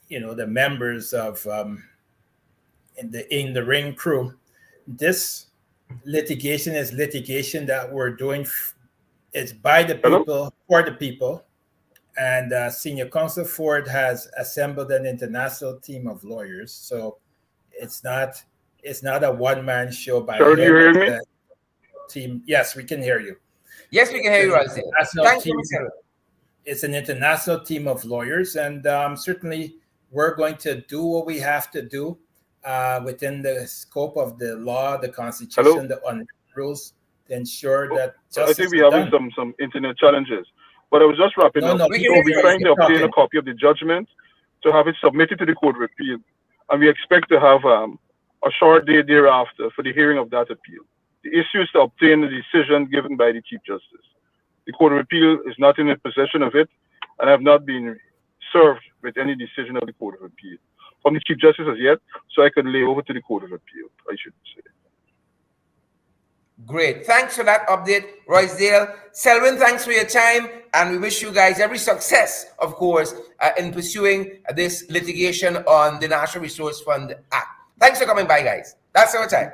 the members of in the ring crew, this litigation is litigation that we're doing. It's by the people, for the people. And Senior Counsel Ford has assembled an international team of lawyers. So it's not a one-man show by him. Do you hear me? Team. Yes, we can hear you. Yes, we can hear you, Royce. Thank you, Selwyn. It's an international team of lawyers, and certainly we're going to do what we have to do within the scope of the law, the Constitution, the rules, to ensure that justice I think we're having some internet challenges. But I was just wrapping up. No, We're trying to obtain a copy of the judgment to have it submitted to the Court of Appeal. And we expect to have a short day thereafter for the hearing of that appeal. The issue is to obtain a decision given by the Chief Justice. The Court of Appeal is not in a possession of it, and have not been served with any decision of the Court of Appeal from the Chief Justice as yet, so I could lay over to the Court of Appeal, I should say. Great. Thanks for that update, Royce. Selwyn, thanks for your time, and we wish you guys every success, of course, in pursuing this litigation on the National Resource Fund Act. Thanks for coming by, guys. That's our time.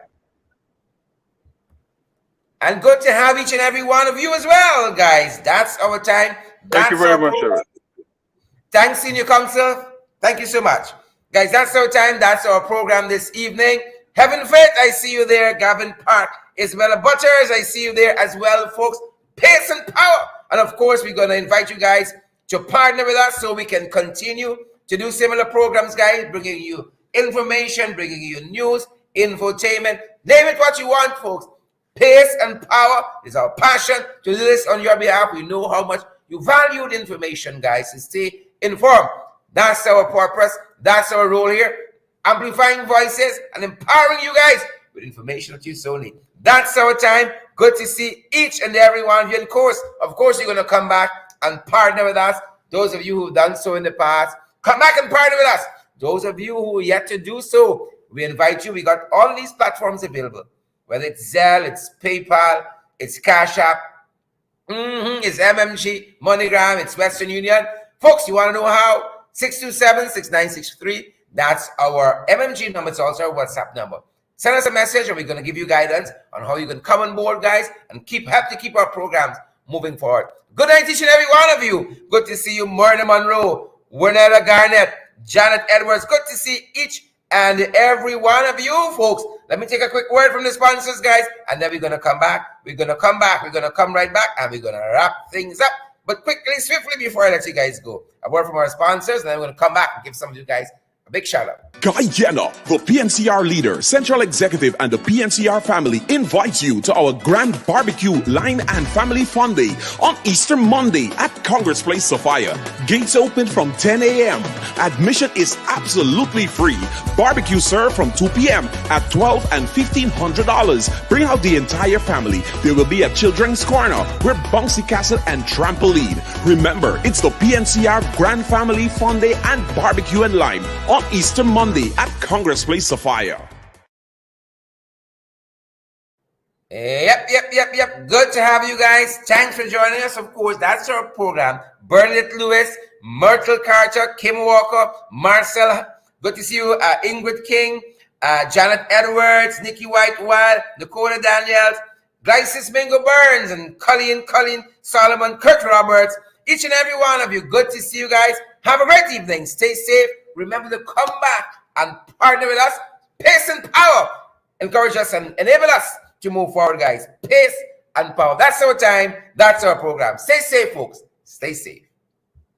And good to have each and every one of you as well, guys. That's our time. Thank you very much, Sharon. Thanks, Senior Counsel. Thank you so much. Guys, that's our time. That's our program this evening. Heaven Faith, I see you there. Gavin Park. Isabella Butters, I see you there as well, folks. Pace and power. And of course, we're going to invite you guys to partner with us so we can continue to do similar programs, guys, bringing you information, bringing you news, infotainment. Name it what you want, folks. Pace and power is our passion to do this on your behalf. We know how much you value the information, guys, to stay informed. That's our purpose. That's our role here. Amplifying voices and empowering you guys with information that you so need. That's our time. Good to see each and every one of you. Of course, you're going to come back and partner with us. Those of you who've done so in the past, come back and partner with us. Those of you who are yet to do so, we invite you. We got all these platforms available, whether it's Zelle, it's PayPal, it's Cash App, it's MMG, MoneyGram, it's Western Union. Folks, you want to know how? 627-6963. That's our MMG number. It's also our WhatsApp number. Send us a message and we're going to give you guidance on how you can come on board, guys, and help to keep our programs moving forward. Good night, each and every one of you. Good to see you, Myrna Monroe, Wernella Garnett, Janet Edwards. Good to see each and every one of you, folks. Let me take a quick word from the sponsors, guys, and then we're going to come back. We're going to come right back, and we're going to wrap things up. But quickly, swiftly, before I let you guys go, a word from our sponsors, and then we're going to come back and give some of you guys a big shout out. Guyana, the PNCR leader, Central Executive, and the PNCR family invites you to our grand barbecue line and family fun day on Easter Monday at Congress Place, Sophia. Gates open from 10 a.m. Admission is absolutely free. Barbecue served from 2 p.m. at $12 and $1,500. Bring out the entire family. There will be a children's corner with bouncy castle and trampoline. Remember, it's the PNCR Grand Family Fun Day and Barbecue and Lime on Easter Monday at Congress Place, Sophia. Yep. Good to have you guys. Thanks for joining us. Of course, that's our program. Bernadette Lewis, Myrtle Carter, Kim Walker, Marcel. Good to see you. Ingrid King, Janet Edwards, Nikki White-Wild, Dakota Daniels, Glycis Mingo Burns, and Colleen Solomon, Kurt Roberts. Each and every one of you. Good to see you guys. Have a great evening. Stay safe. Remember to come back and partner with us. Pace and power. encourage us and enable us to move forward, guys. Pace and power. That's our time. That's our program. Stay safe, folks. Stay safe.